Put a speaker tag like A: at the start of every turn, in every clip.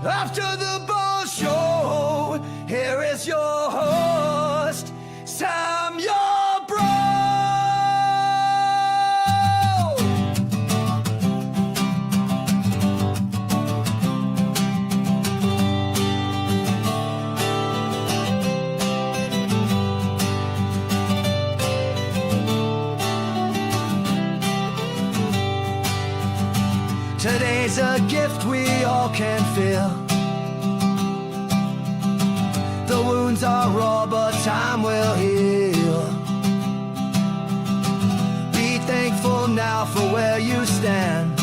A: After the ball show, here is your host, Sam your bro. Today's a gift we all can feel. The wounds are raw, but time will heal. Be thankful now for where you stand,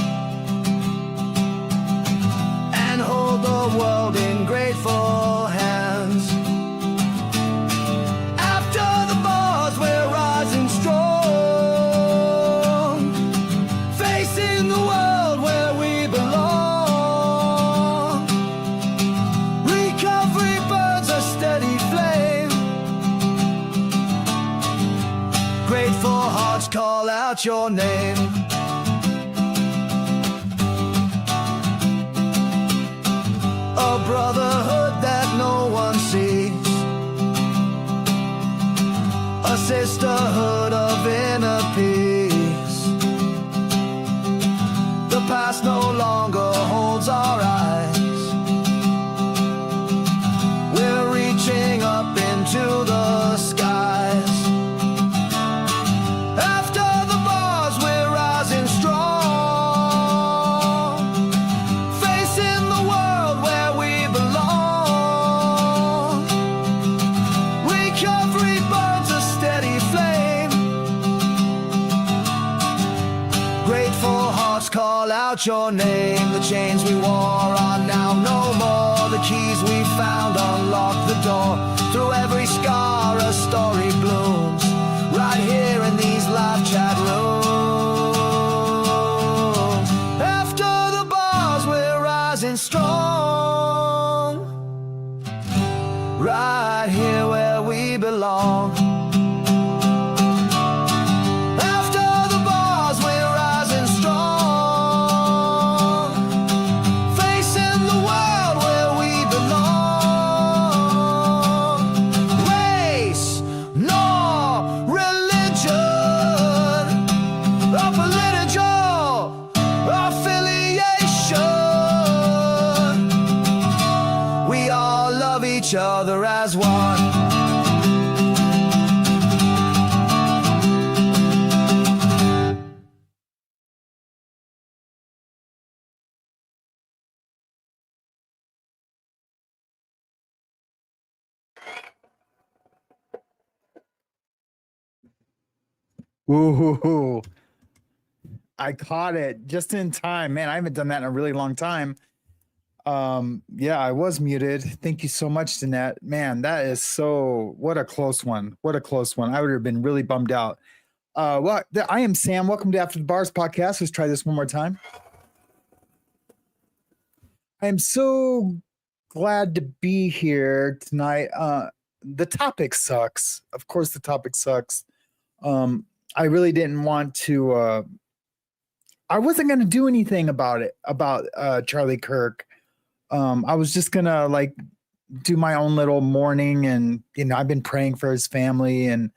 A: and hold the world in grateful hands. After the bars, we're rising strong, facing the world where we belong. Recovery burns a steady flame. Grateful hearts call out your name. A brotherhood that no one sees, a sisterhood of inner peace. The past no longer holds our eyes. We're reaching up into the skies. After the bars, we're rising strong, facing the world where we belong. Recovery burns a steady flame. Grateful hearts call out your name. The chains we wore are now no more. The keys we found unlock the door. Through every scar a story blooms, right here in these live chat rooms. After the bars, we're rising strong, right here where we belong. After the bars, we're rising strong, facing the world where we belong. Race, nor religion, or political affiliation. We all love each other as one.
B: Ooh, I caught it just in time. Man, I haven't done that in a really long time. Yeah, I was muted. Thank you so much, Danette. Man, that is what a close one. What a close one. I would have been really bummed out. I am Sam. Welcome to After the Bars podcast. Let's try this one more time. I am so glad to be here tonight. The topic sucks. Of course, the topic sucks. I really didn't want to. I wasn't going to do anything about it, about Charlie Kirk. I was just going to do my own little mourning, and I've been praying for his family, and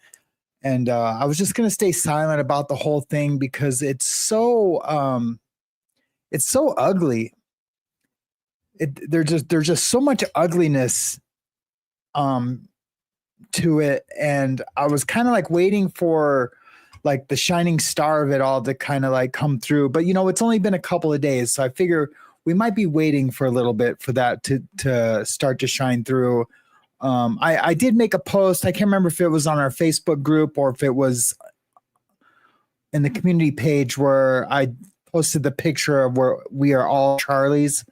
B: I was just going to stay silent about the whole thing because it's so ugly. There's just so much ugliness to it, and I was kind of waiting for the shining star of it all to kind of come through, but it's only been a couple of days, so I figure we might be waiting for a little bit for that to start to shine through. I did make a post. I can't remember if it was on our Facebook group or if it was in the community page where I posted the picture of where we are all Charlies,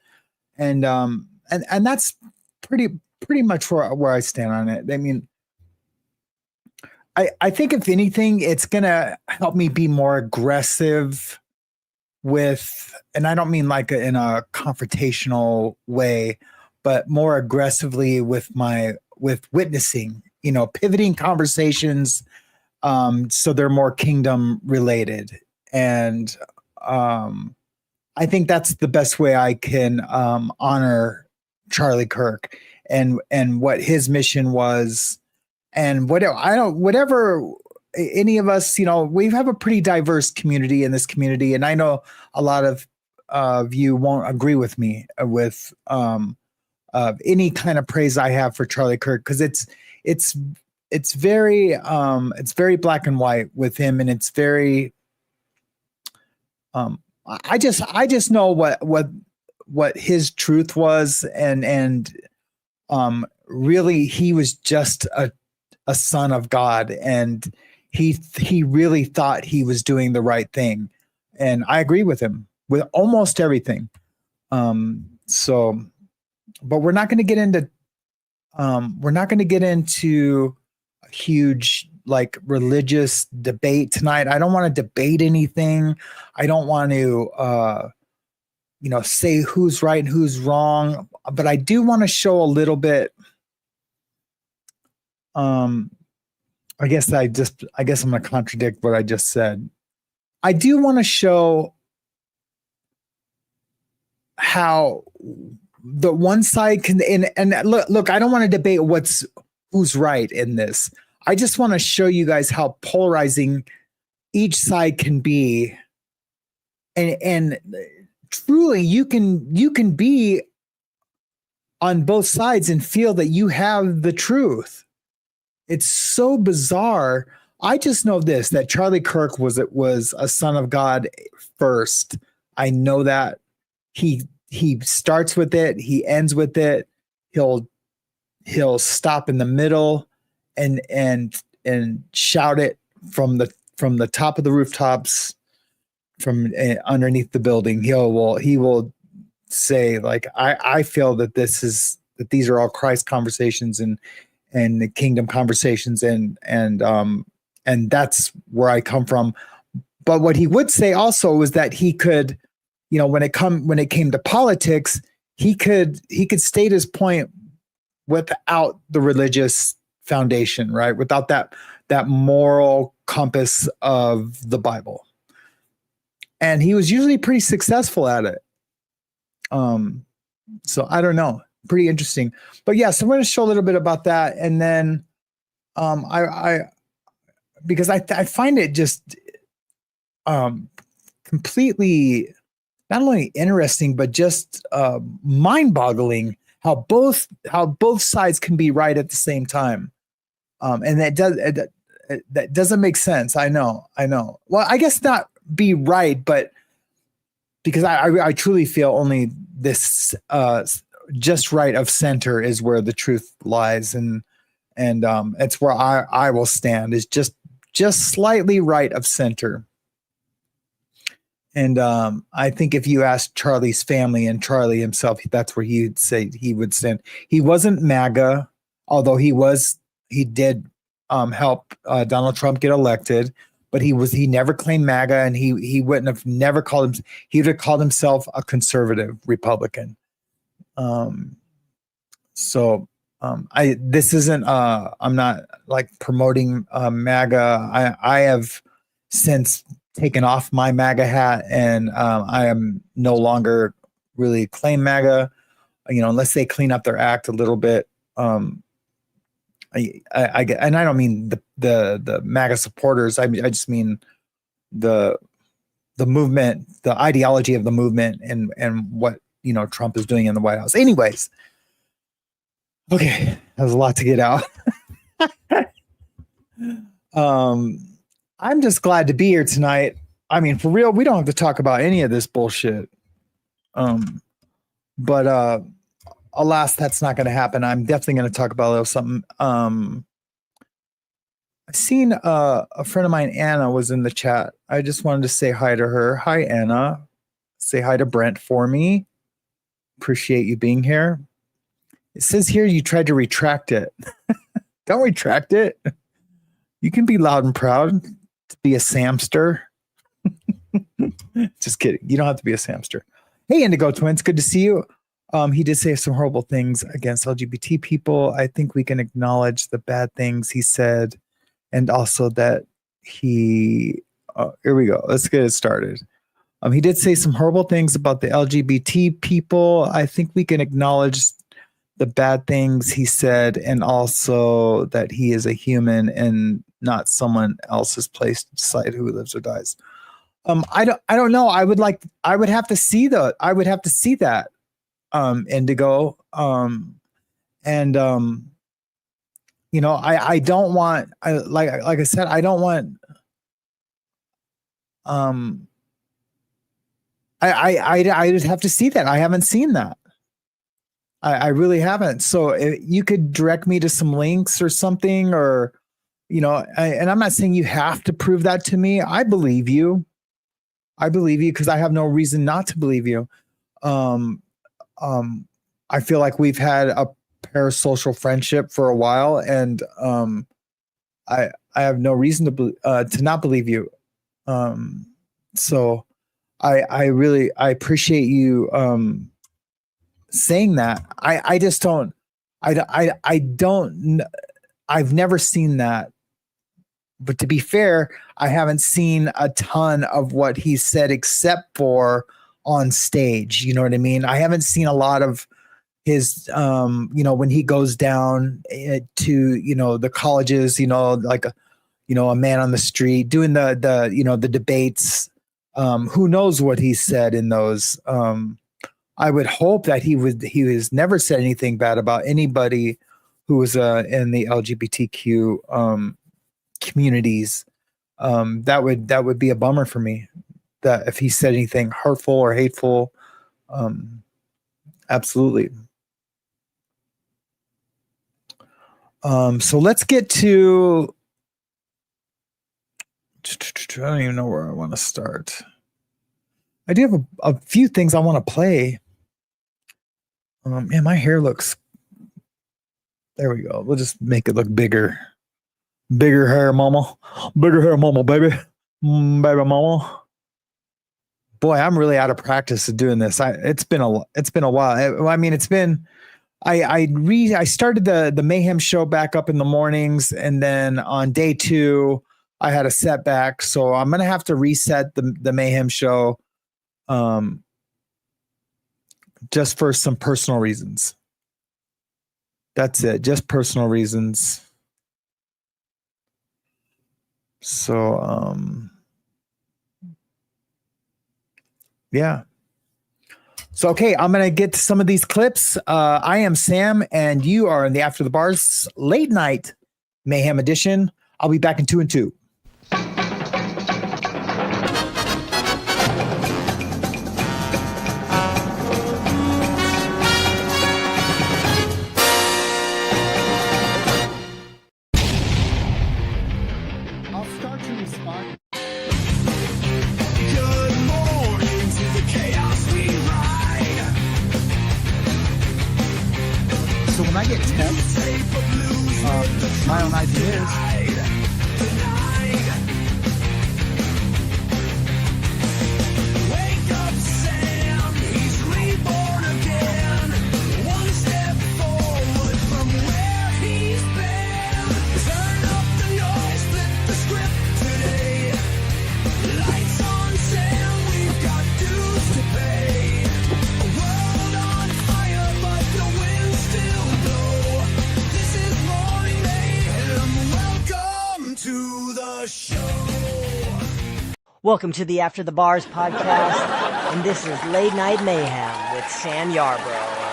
B: and that's pretty much where I stand on it. I mean, I think if anything, it's going to help me be more aggressive with, and I don't mean in a confrontational way, but more aggressively with witnessing, pivoting conversations so they're more kingdom related. And I think that's the best way I can honor Charlie Kirk and what his mission was, and whatever any of us, we have a pretty diverse community in this community, and I know a lot of you won't agree with me with any kind of praise I have for Charlie Kirk, because it's very black and white with him, and it's very I just know what his truth was, and really he was just a son of God, and he really thought he was doing the right thing, and I agree with him with almost everything. So, but we're not going to get into a huge like religious debate tonight. I don't want to debate anything. I don't want to say who's right and who's wrong, but I do want to show a little bit. I guess I'm going to contradict what I just said. I do want to show how the one side can, and look, I don't want to debate who's right in this. I just want to show you guys how polarizing each side can be. And truly you can be on both sides and feel that you have the truth. It's so bizarre. I just know this, that Charlie Kirk was a son of God first. I know that he starts with it, he ends with it. He'll stop in the middle and shout it from the top of the rooftops, from underneath the building. He will say, like, I feel that these are all Christ conversations and the kingdom conversations, and that's where I come from. But what he would say also was that he could, when it came to politics, he could state his point without the religious foundation, right? Without that moral compass of the Bible. And he was usually pretty successful at it. So I don't know. Pretty interesting. But yeah, so I'm going to show a little bit about that. And then because I find it just completely not only interesting, but just mind-boggling how both sides can be right at the same time. And that doesn't make sense. I know. Well, I guess not be right, but because I truly feel only this just right of center is where the truth lies, and it's where I will stand, is just slightly right of center. And I think if you ask Charlie's family and Charlie himself, that's where he'd say he would stand. He wasn't MAGA, although he did help Donald Trump get elected, but he never claimed MAGA, and he wouldn't have never called him. He would have called himself a conservative Republican. This isn't I'm not like promoting MAGA. I have since taken off my MAGA hat, and I am no longer really claim MAGA, unless they clean up their act a little bit. And I don't mean the MAGA supporters. I just mean the movement, the ideology of the movement, and what Trump is doing in the White House. Anyways, okay, that was a lot to get out. I'm just glad to be here tonight. I mean, for real, we don't have to talk about any of this bullshit. But alas, that's not going to happen. I'm definitely going to talk about a little something. I've seen a friend of mine, Anna, was in the chat. I just wanted to say hi to her. Hi, Anna. Say hi to Brent for me. Appreciate you being here. It says here you tried to retract it. Don't retract it. You can be loud and proud to be a Samster. Just kidding. You don't have to be a Samster. Hey, Indigo Twins. Good to see you. He did say some horrible things against LGBT people. I think we can acknowledge the bad things he said, and also that here we go. Let's get it started. He did say some horrible things about the LGBT people. I think we can acknowledge the bad things he said, and also that he is a human and not someone else's place to decide who lives or dies. I don't know. I would have to see that, Indigo. And I don't want, like I said, I don't want, I just have to see that. I haven't seen that. I really haven't. So you could direct me to some links or something, or, and I'm not saying you have to prove that to me. I believe you because I have no reason not to believe you. I feel like we've had a parasocial friendship for a while, and I have no reason to not believe you. So I really appreciate you saying that. I just don't. I don't. I've never seen that. But to be fair, I haven't seen a ton of what he said except for on stage. You know what I mean? I haven't seen a lot of his, when he goes down to, the colleges, like, a man on the street doing the debates. Who knows what he said in those? I would hope that he has never said anything bad about anybody who was in the LGBTQ communities. That would be a bummer for me, that if he said anything hurtful or hateful. Absolutely. So let's get to, I don't even know where I want to start. I do have a few things I want to play. Man, my hair looks, there we go. We'll just make it look bigger. Bigger hair, mama. Bigger hair, mama, baby. Baby mama. Boy, I'm really out of practice of doing this. It's been a while. I mean, it's been, I started the Mayhem show back up in the mornings, and then on day 2, I had a setback. So I'm going to have to reset the Mayhem show, just for some personal reasons. That's it. Just personal reasons. So, yeah. So, okay, I'm going to get to some of these clips. I am Sam, and you are in the After the Bars Late Night Mayhem Edition. I'll be back in 2 and 2. I'll start to respond.
A: Good morning to the chaos we ride.
B: So when I get texts, my own ideas.
A: Wake up, Sam. He's reborn again. One step forward from where he's been. Turn up the noise, flip the script today. Lights on, Sam. We've got dues to pay. A world on fire, but the winds still blow. This is Morning Mayhem. Welcome to the show.
C: Welcome to the After the Bars podcast, and this is Late Night Mayhem with Sam Yarbrough.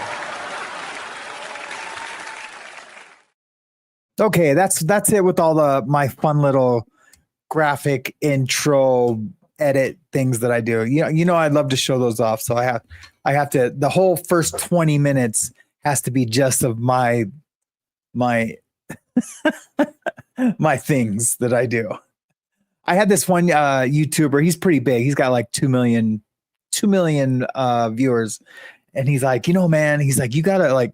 B: Okay, that's it with all my fun little graphic intro edit things that I do. I'd love to show those off. So I have to, the whole first 20 minutes has to be just of my my things that I do. I had this one YouTuber, he's pretty big. He's got like 2 million viewers. And he's like, man, he's like, you gotta like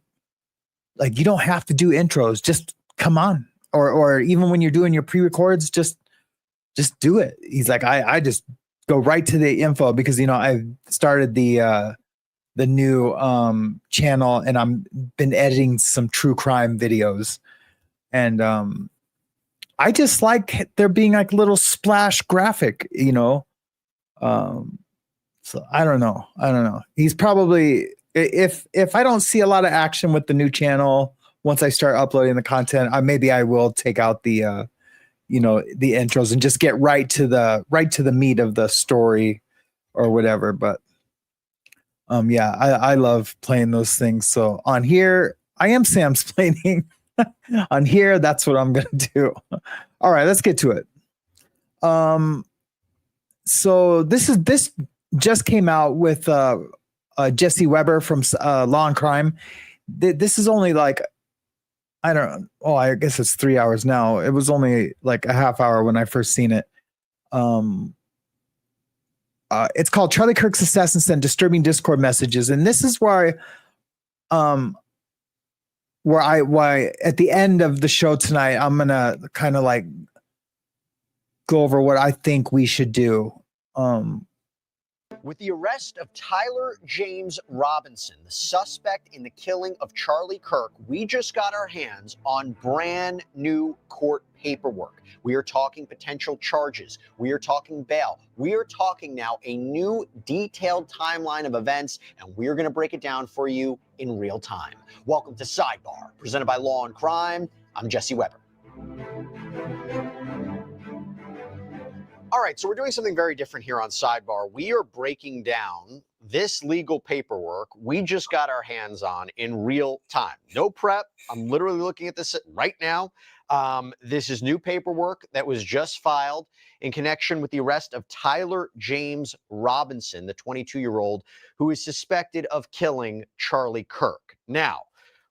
B: you don't have to do intros. Just come on. Or even when you're doing your pre-records, just do it. He's like, I just go right to the info because, I've started the new channel, and I'm been editing some true crime videos. And I just like there being like little splash graphic, So I don't know. He's probably, if I don't see a lot of action with the new channel once I start uploading the content, maybe I will take out the the intros and just get right to the meat of the story or whatever. But yeah, I love playing those things. So on here, I am Sam's planning. On here, that's what I'm gonna do. All right, let's get to it. So this just came out with Jesse Weber from Law and Crime. This is only like, I don't know. Oh, I guess it's 3 hours now. It was only like a half hour when I first seen it. It's called Charlie Kirk's Assassins Sent Disturbing Discord Messages, and this is why at the end of the show tonight, I'm gonna kind of like go over what I think we should do.
D: With the arrest of Tyler James Robinson, the suspect in the killing of Charlie Kirk, we just got our hands on brand new court paperwork. We are talking potential charges. We are talking bail. We are talking now a new detailed timeline of events, and we're going to break it down for you in real time. Welcome to Sidebar, presented by Law and Crime. I'm Jesse Weber. All right, so we're doing something very different here on Sidebar. We are breaking down this legal paperwork we just got our hands on in real time. No prep. I'm literally looking at this right now. This is new paperwork that was just filed in connection with the arrest of Tyler James Robinson, the 22-year-old who is suspected of killing Charlie Kirk. Now,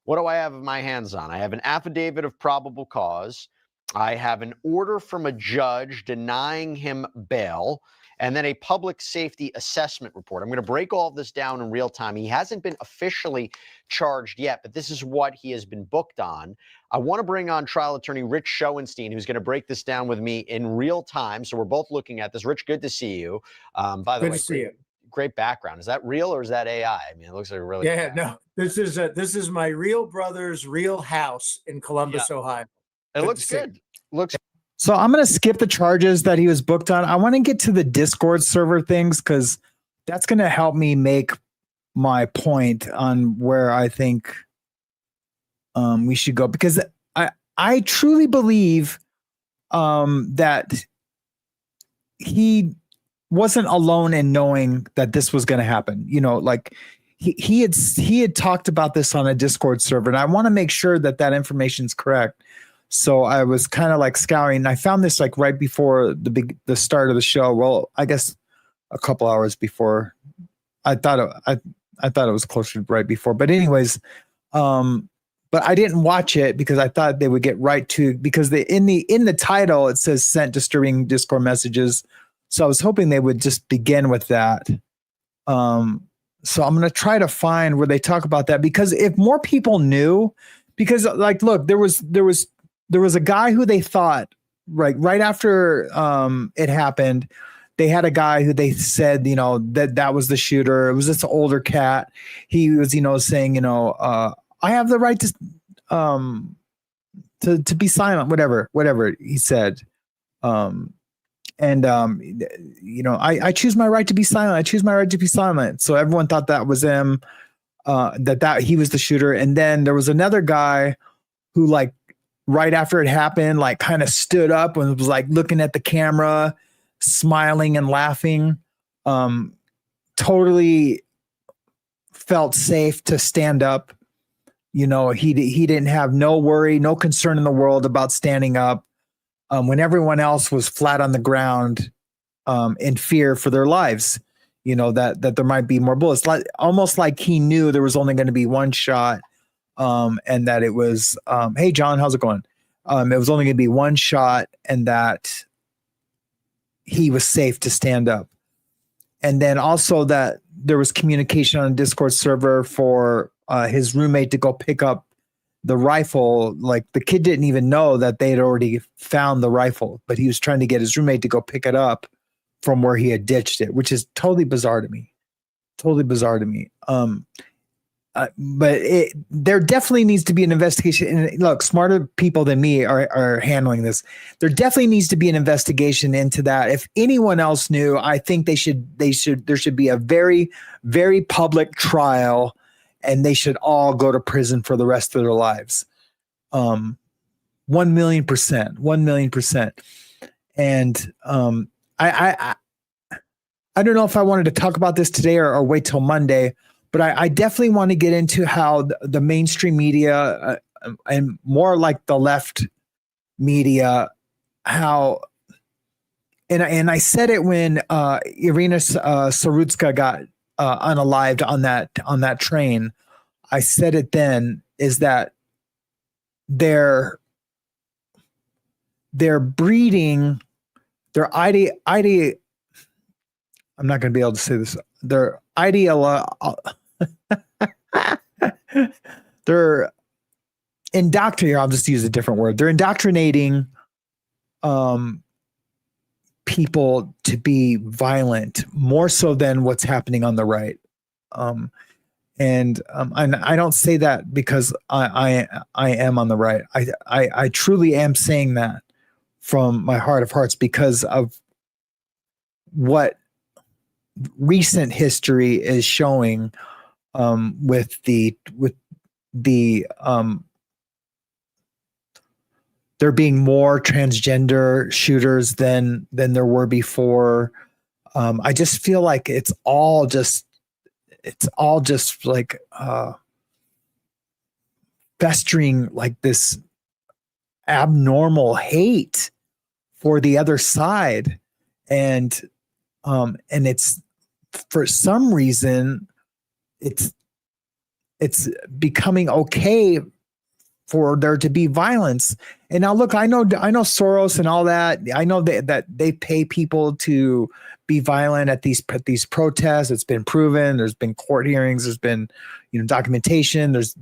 D: what do I have my hands on? I have an affidavit of probable cause. I have an order from a judge denying him bail, and then a public safety assessment report. I'm going to break all of this down in real time. He hasn't been officially charged yet, but this is what he has been booked on. I want to bring on trial attorney Rich Schoenstein, who's going to break this down with me in real time. So we're both looking at this. Rich, good to see you. By the way,
E: good to see you.
D: Great background. Is that real or is that AI? I mean, it looks like a really
E: no. This is my real brother's real house in Columbus, Ohio.
D: It looks good.
B: So I'm going to skip the charges that he was booked on. I want to get to the Discord server things because that's going to help me make my point on where I think we should go. Because I truly believe that he wasn't alone in knowing that this was going to happen. You know, like he had talked about this on a Discord server, and I want to make sure that that information is correct. So I was kind of like scouring. I found this like right before the start of the show. Well, I guess a couple hours before. I thought it was closer to right before. But anyways, but I didn't watch it because I thought they would get right to, because in the title it says sent disturbing Discord messages. So I was hoping they would just begin with that. So I'm going to try to find where they talk about that, because if more people knew, because like, look, there was a guy who they thought right after it happened, they had a guy who they said, that was the shooter. It was this older cat. He was, saying, I have the right to be silent, whatever he said. I choose my right to be silent. I choose my right to be silent. So everyone thought that was him, that he was the shooter. And then there was another guy who, like, right after it happened, like kind of stood up and was like looking at the camera, smiling and laughing. Totally felt safe to stand up. He didn't have no worry, no concern in the world about standing up when everyone else was flat on the ground in fear for their lives. That there might be more bullets. Almost like he knew there was only going to be one shot. And that it was, hey, John, how's it going? It was only going to be one shot, and that he was safe to stand up. And then also that there was communication on a Discord server for his roommate to go pick up the rifle. Like, the kid didn't even know that they had already found the rifle, but he was trying to get his roommate to go pick it up from where he had ditched it, which is totally bizarre to me. But there definitely needs to be an investigation. And look, smarter people than me are handling this. There definitely needs to be an investigation into that. If anyone else knew, I think there should be a very, very public trial and they should all go to prison for the rest of their lives. 1,000,000%, 1,000,000%. And I don't know if I wanted to talk about this today or wait till Monday, but I definitely want to get into how the mainstream media and more like the left media, how, and I said it when Irina Sarutska got unalived on that train. I said it then, is that they're breeding their I'm not going to be able to say this. They're they're indoctrinating. I'll just use a different word. They're indoctrinating people to be violent more so than what's happening on the right. And I don't say that because I am on the right. I truly am saying that from my heart of hearts because of what recent history is showing with the there being more transgender shooters than there were before. I just feel like it's all just like festering like this abnormal hate for the other side. And it's, for some reason, it's becoming okay for there to be violence. And now look, I know Soros and all that. I know that they pay people to be violent at these protests. It's been proven. There's been court hearings. There's been, documentation. There's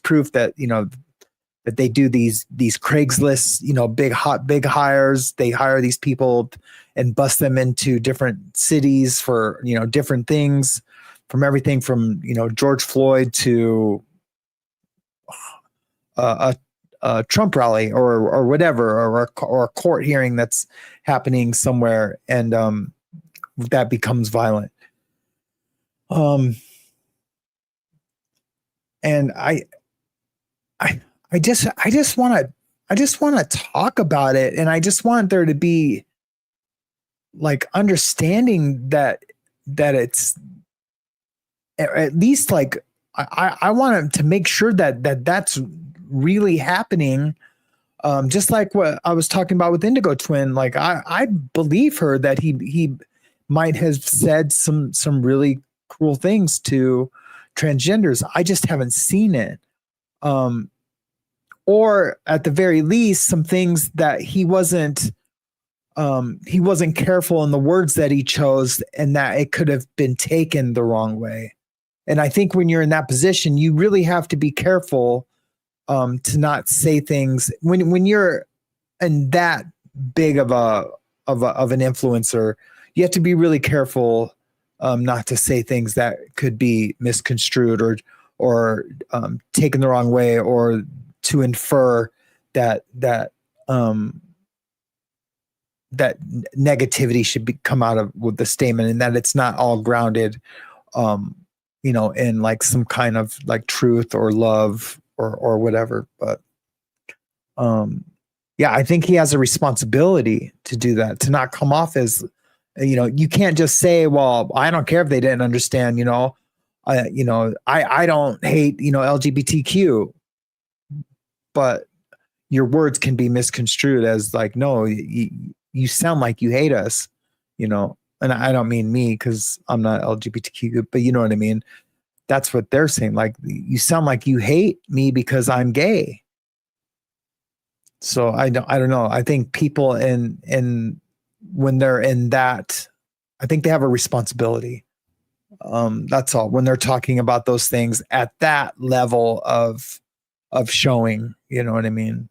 B: proof that, that they do these Craigslist, big hires. They hire these people and bust them into different cities for, different things, from everything from, George Floyd to a Trump rally or whatever, or a court hearing that's happening somewhere, and that becomes violent. And I just want to talk about it, and I just want there to be like understanding that it's at least like I want to make sure that that's really happening. Just like what I was talking about with Indigo Twin, like I believe her that he might have said some really cruel things to transgenders. I just haven't seen it. Or at the very least, some things that he wasn't careful in the words that he chose, and that it could have been taken the wrong way. And I think when you're in that position, you really have to be careful to not say things when you're in that big of an influencer. You have to be really careful not to say things that could be misconstrued or taken the wrong way, or to infer that negativity should come out of with the statement, and that it's not all grounded, in like some kind of like truth or love or whatever. But yeah, I think he has a responsibility to do that, to not come off as, you can't just say, well, I don't care if they didn't understand, I don't hate, LGBTQ, but your words can be misconstrued as like, no, you sound like you hate us, and I don't mean me because I'm not LGBTQ, but you know what I mean? That's what they're saying. Like, you sound like you hate me because I'm gay. So I don't know. I think people when they're in that, I think they have a responsibility. That's all. When they're talking about those things at that level of showing, you know what I mean?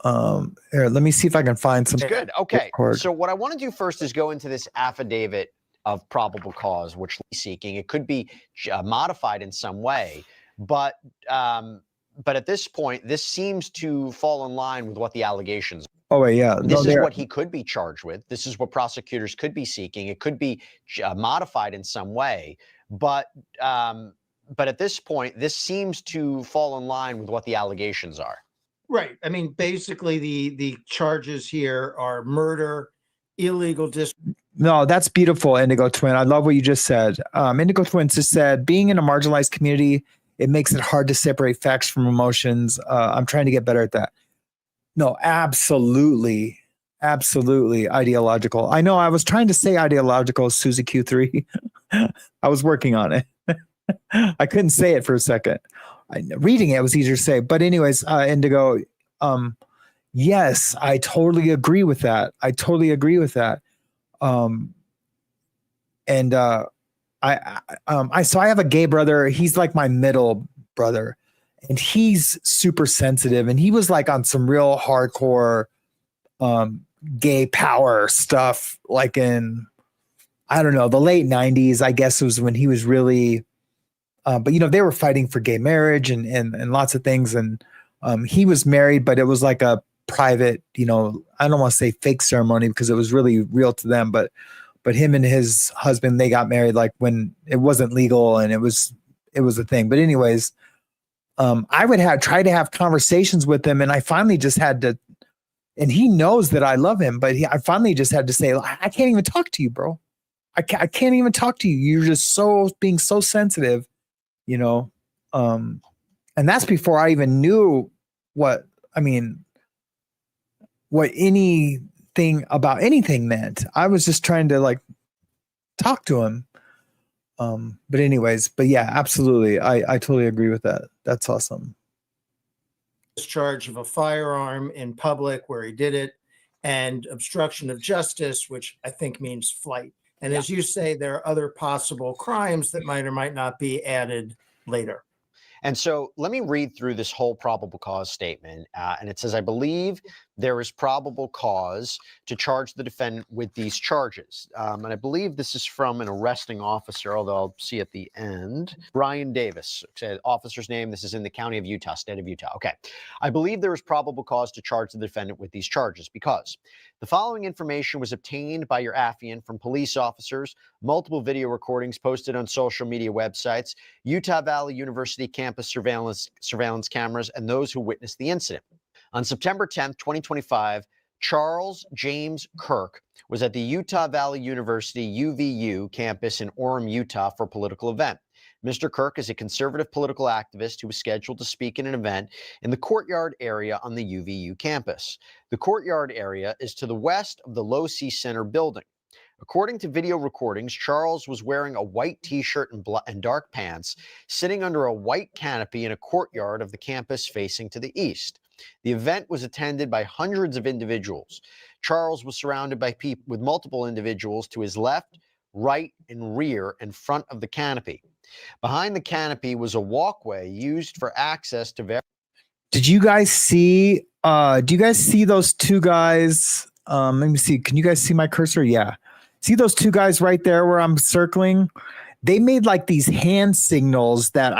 B: Here, let me see if I can find some.
D: Good. Okay. So what I want to do first is go into this affidavit of probable cause, which he's seeking. It could be modified in some way, but at this point, this seems to fall in line with what the allegations are.
B: Oh wait, yeah.
D: This is what he could be charged with. This is what prosecutors could be seeking. It could be modified in some way, but at this point, this seems to fall in line with what the allegations are.
E: Right. I mean, basically, the charges here are murder, illegal
B: No, that's beautiful, Indigo Twin. I love what you just said. Indigo Twin just said, being in a marginalized community, it makes it hard to separate facts from emotions. I'm trying to get better at that. No, absolutely. Absolutely ideological. I know I was trying to say ideological, Susie Q3. I was working on it. I couldn't say it for a second. Reading it was easier to say. But anyways, Indigo, yes, I totally agree with that. So I have a gay brother. He's like my middle brother, and he's super sensitive. And he was like on some real hardcore gay power stuff, like in, I don't know, the late 90s, I guess was when he was really, but you know, they were fighting for gay marriage and lots of things. And he was married, but it was like a private, you know, I don't want to say fake ceremony because it was really real to them, but him and his husband, they got married like when it wasn't legal and it was a thing. But anyways, I would try to have conversations with him, and I finally just had to, and he knows that I love him, but I finally just had to say, I can't even talk to you, bro. I can't even talk to you. You're just being so sensitive, you know? And that's before I even knew what anything about anything meant. I was just trying to like talk to him. But yeah, absolutely. I totally agree with that. That's awesome.
E: discharge of a firearm in public where he did it, and obstruction of justice, which I think means flight. And as you say, there are other possible crimes that might or might not be added later.
D: And so let me read through this whole probable cause statement. And it says, I believe there is probable cause to charge the defendant with these charges. And I believe this is from an arresting officer, although I'll see at the end. Brian Davis, officer's name. This is in the county of Utah, state of Utah. Okay. I believe there is probable cause to charge the defendant with these charges because the following information was obtained by your affiant from police officers, multiple video recordings posted on social media websites, Utah Valley University campus surveillance cameras, and those who witnessed the incident. On September 10th, 2025, Charles James Kirk was at the Utah Valley University UVU campus in Orem, Utah for a political event. Mr. Kirk is a conservative political activist who was scheduled to speak in an event in the courtyard area on the UVU campus. The courtyard area is to the west of the Low C Center building. According to video recordings, Charles was wearing a white t-shirt and dark pants, sitting under a white canopy in a courtyard of the campus facing to the east. The event was attended by hundreds of individuals. Charles was surrounded by people with multiple individuals to his left, right, and rear and front of the canopy. Behind the canopy was a walkway used for access to various.
B: Did you guys see? Do you guys see those two guys? Let me see. Can you guys see my cursor? Yeah. See those two guys right there where I'm circling? They made like these hand signals that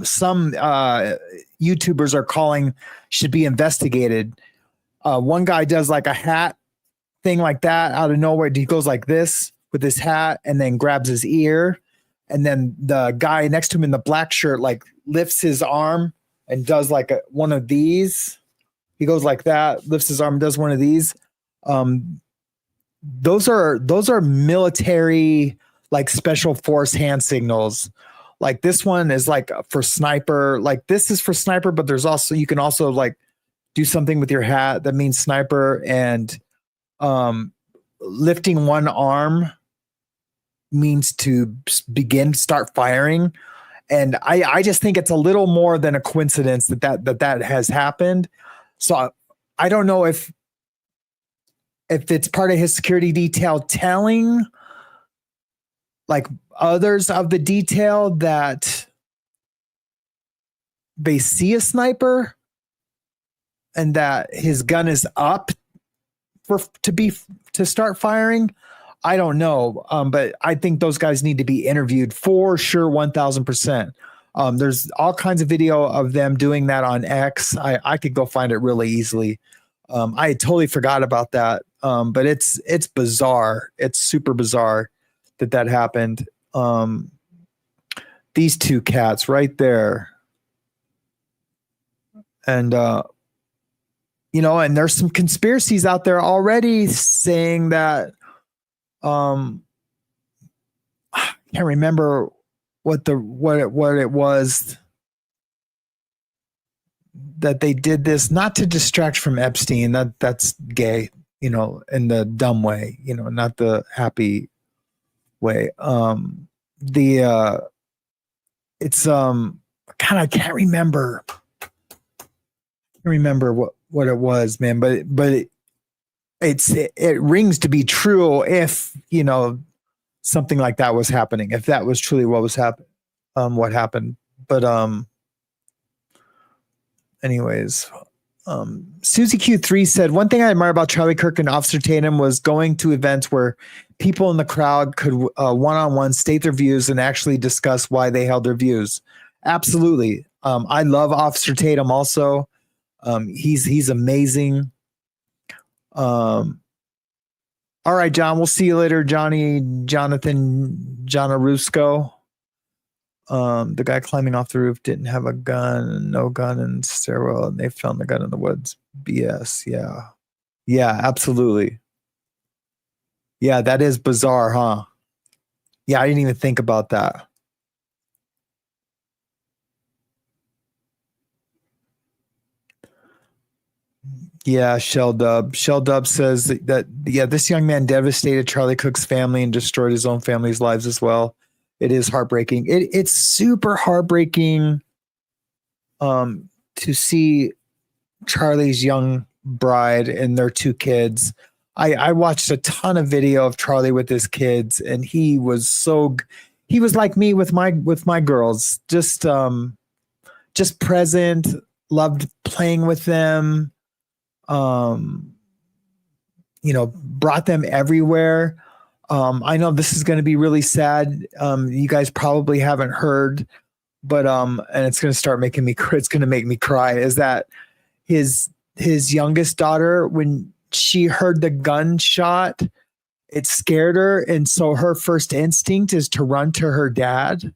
B: some YouTubers are calling should be investigated. One guy does like a hat thing like that out of nowhere. He goes like this with his hat and then grabs his ear. And then the guy next to him in the black shirt like lifts his arm and does like one of these. He goes like that, lifts his arm, and does one of these. Those are military, like special force hand signals. Like this one is like for sniper. Like this is for sniper, but there's also, you can also like do something with your hat that means sniper, and lifting one arm means to start firing. And I just think it's a little more than a coincidence that has happened. So I don't know if it's part of his security detail telling like others of the detail that they see a sniper and that his gun is up to start firing. I don't know. But I think those guys need to be interviewed for sure. 1000%. There's all kinds of video of them doing that on X. I could go find it really easily. I totally forgot about that. But it's bizarre. It's super bizarre that happened. These two cats right there. And, and there's some conspiracies out there already saying that, I can't remember what it was that they did this, not to distract from Epstein. That's gay, in the dumb way, not the happy way. It's kind of, I can't remember what it was, man, but it rings to be true if, something like that was happening, if that was truly what happened. But, anyways, Susie Q3 said, one thing I admire about Charlie Kirk and Officer Tatum was going to events where people in the crowd could one-on-one state their views and actually discuss why they held their views. Absolutely. I love Officer Tatum also. He's amazing. All right, John, we'll see you later. Jonathan Rusco. The guy climbing off the roof didn't have a gun, no gun in stairwell, and they found the gun in the woods. BS. Yeah. Yeah, absolutely. Yeah, that is bizarre, huh? Yeah, I didn't even think about that. Yeah, Shell Dub says that this young man devastated Charlie Cook's family and destroyed his own family's lives as well. It is heartbreaking. It's super heartbreaking to see Charlie's young bride and their two kids. I watched a ton of video of Charlie with his kids, and he was like me with my girls, just present, loved playing with them. Brought them everywhere. I know this is going to be really sad. You guys probably haven't heard, but and it's going to make me cry, is that his youngest daughter, when she heard the gunshot, it scared her, and so her first instinct is to run to her dad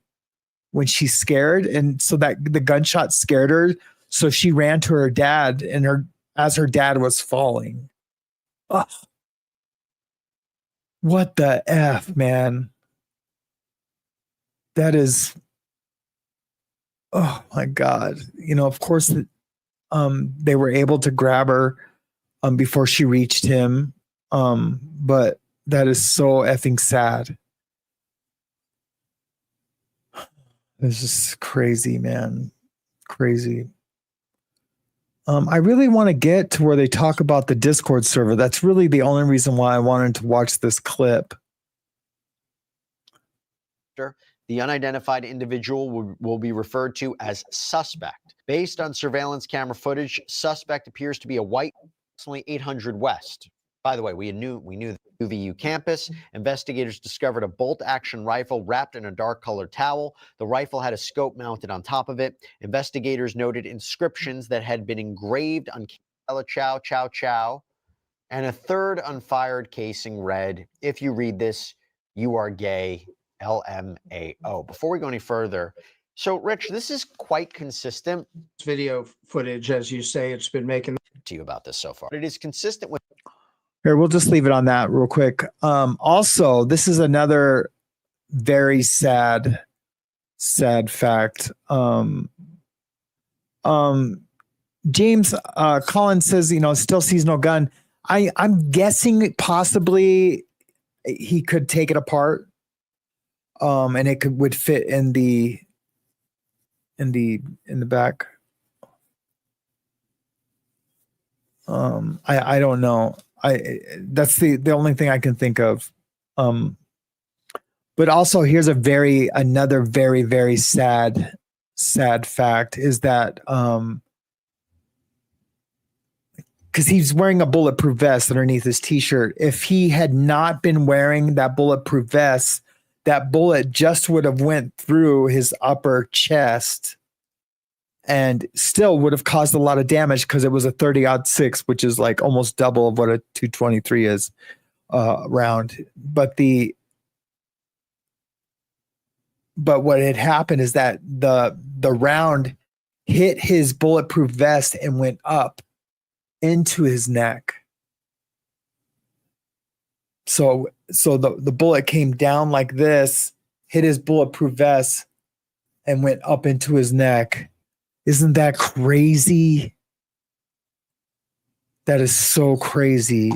B: when she's scared, and so that the gunshot scared her, so she ran to her dad, and as her dad was falling. Ugh. What the F, man? That is, oh my God. Of course, they were able to grab her before she reached him. But that is so effing sad. It's just crazy, man. Crazy. I really want to get to where they talk about the Discord server. That's really the only reason why I wanted to watch this clip.
D: The unidentified individual will be referred to as suspect. Based on surveillance camera footage, suspect appears to be a white, approximately 800 West. By the way, we knew the UVU campus. Investigators discovered a bolt-action rifle wrapped in a dark-colored towel. The rifle had a scope mounted on top of it. Investigators noted inscriptions that had been engraved on Chow Chow Chow, and a third unfired casing read, "If you read this, you are gay, LMAO." Before we go any further, so Rich, this is quite consistent.
E: Video footage, as you say, it's been making
D: to you about this so far. It is consistent with.
B: Here, we'll just leave it on that real quick. Also, this is another very sad fact. James Collins says, still sees no gun. I'm guessing possibly he could take it apart, and it would fit in the back. I don't know. That's the only thing I can think of. But also here's another very, very sad fact is that, because he's wearing a bulletproof vest underneath his t-shirt. If he had not been wearing that bulletproof vest, that bullet just would have went through his upper chest and still would have caused a lot of damage because it was a 30-06, which is like almost double of what a 223 is round. But what had happened is that the round hit his bulletproof vest and went up into his neck. So the bullet came down like this, hit his bulletproof vest, and went up into his neck. Isn't that crazy? That is so crazy.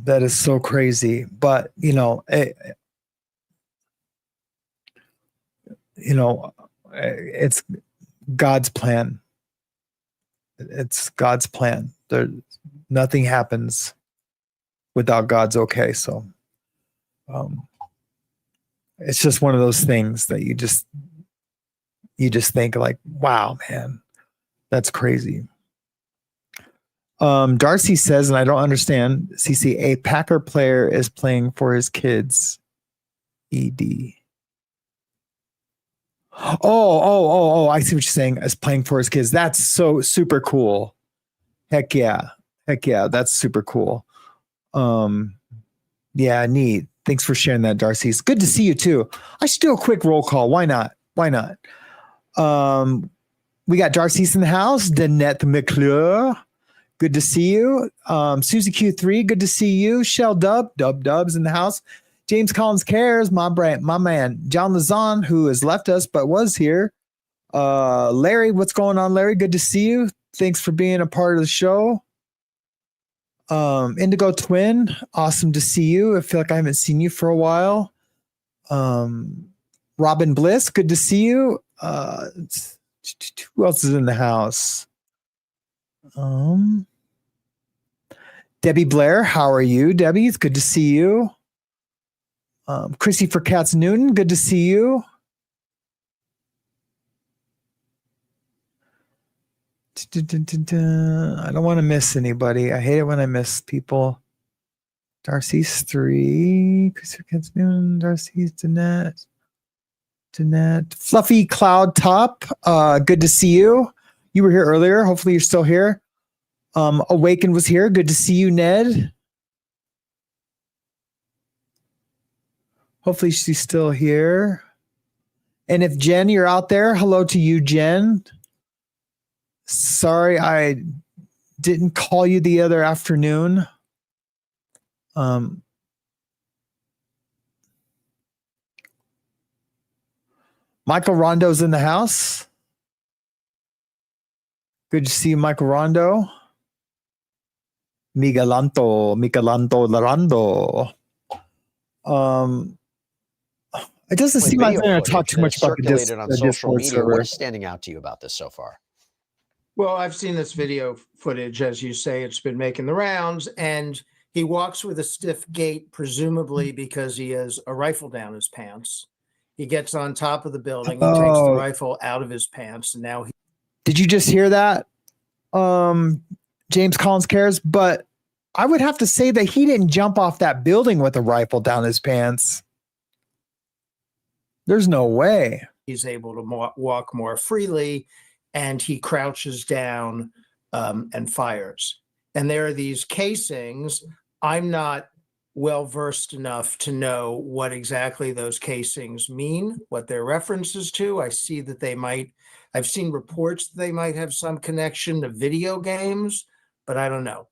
B: That is so crazy. But, it's God's plan. It's God's plan. Nothing happens without God's okay. So it's just one of those things that you just think like, wow, man, that's crazy. Darcy says, and I don't understand, CC, a Packer player is playing for his kids. ED. Oh, I see what you're saying. Is playing for his kids. That's so super cool. Heck yeah. That's super cool. Yeah, neat. Thanks for sharing that, Darcy. It's good to see you too. I should do a quick roll call. Why not? We got Darcy's in the house. Danette McClure. Good to see you. Susie Q3. Good to see you. Shell Dubs in the house. James Collins Cares, my man. John Lazan, who has left us but was here. Larry, what's going on, Larry? Good to see you. Thanks for being a part of the show. Indigo Twin, awesome to see you. I feel like I haven't seen you for a while. Robin Bliss, good to see you. Who else is in the house? Debbie Blair, how are you, Debbie? It's good to see you. Chrissy for Cats Newton, good to see you. I don't want to miss anybody. I hate it when I miss people. Darcy's 3. Chrissy for Cats Newton, Darcy's Danette. Fluffy Cloud Top, good to see you. You were here earlier. Hopefully you're still here. Awaken was here. Good to see you, Ned. Hopefully she's still here. And if Jen, you're out there, hello to you, Jen. Sorry I didn't call you the other afternoon. Michael Rondo's in the house. Good to see you, Michael Rondo. Miguelanto Larando. It doesn't seem like I'm going to talk too much about
D: circulated on social media. What is standing out to you about this so far?
E: Well, I've seen this video footage, as you say, it's been making the rounds, and he walks with a stiff gait, presumably because he has a rifle down his pants. He gets on top of the building, he takes the rifle out of his pants, and now he...
B: Did you just hear that? James Collins Cares, but I would have to say that he didn't jump off that building with a rifle down his pants. There's no way.
E: He's able to walk more freely, and he crouches down and fires. And there are these casings. I'm not well versed enough to know what exactly those casings mean, what they're references to. I see that they might, I've seen reports that they might have some connection to video games, but I don't know.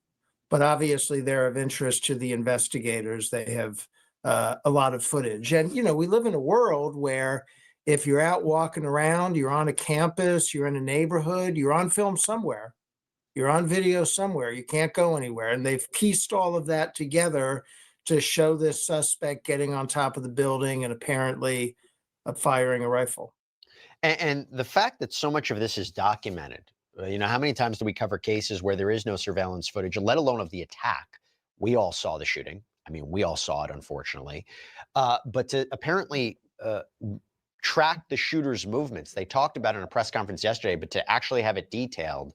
E: But obviously they're of interest to the investigators. They have a lot of footage. And, we live in a world where if you're out walking around, you're on a campus, you're in a neighborhood, you're on film somewhere, you're on video somewhere, you can't go anywhere. And they've pieced all of that together to show this suspect getting on top of the building and apparently firing a rifle.
D: And the fact that so much of this is documented, how many times do we cover cases where there is no surveillance footage, let alone of the attack? We all saw the shooting. I mean, we all saw it, unfortunately. But to apparently track the shooter's movements, they talked about it in a press conference yesterday, but to actually have it detailed,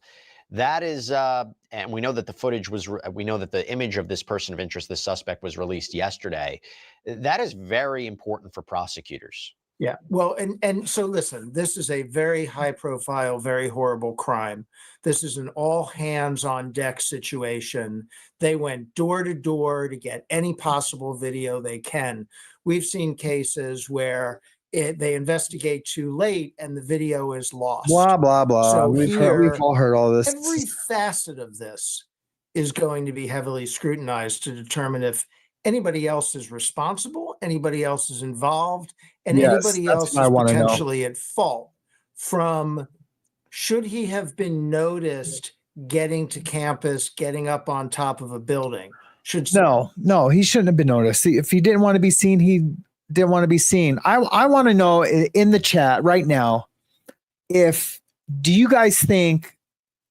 D: that is, and we know that the footage was, we know that the image of this person of interest, this suspect, was released yesterday. That is very important for prosecutors.
E: Yeah. Well, and so listen, this is a very high profile, very horrible crime. This is an all hands on deck situation. They went door to door to get any possible video they can. We've seen cases where they investigate too late and the video is lost.
B: Blah blah blah.
E: So
B: We've
E: here,
B: all heard all this.
E: every facet of this is going to be heavily scrutinized to determine if anybody else is responsible, anybody else is involved, and
B: Yes,
E: anybody
B: that's
E: else
B: what I
E: is
B: wanna know.
E: potentially at fault from should he have been noticed getting to campus, getting up on top of a building?
B: No, he shouldn't have been noticed. See, if he didn't want to be seen, he didn't want to be seen. I want to know in the chat right now, do you guys think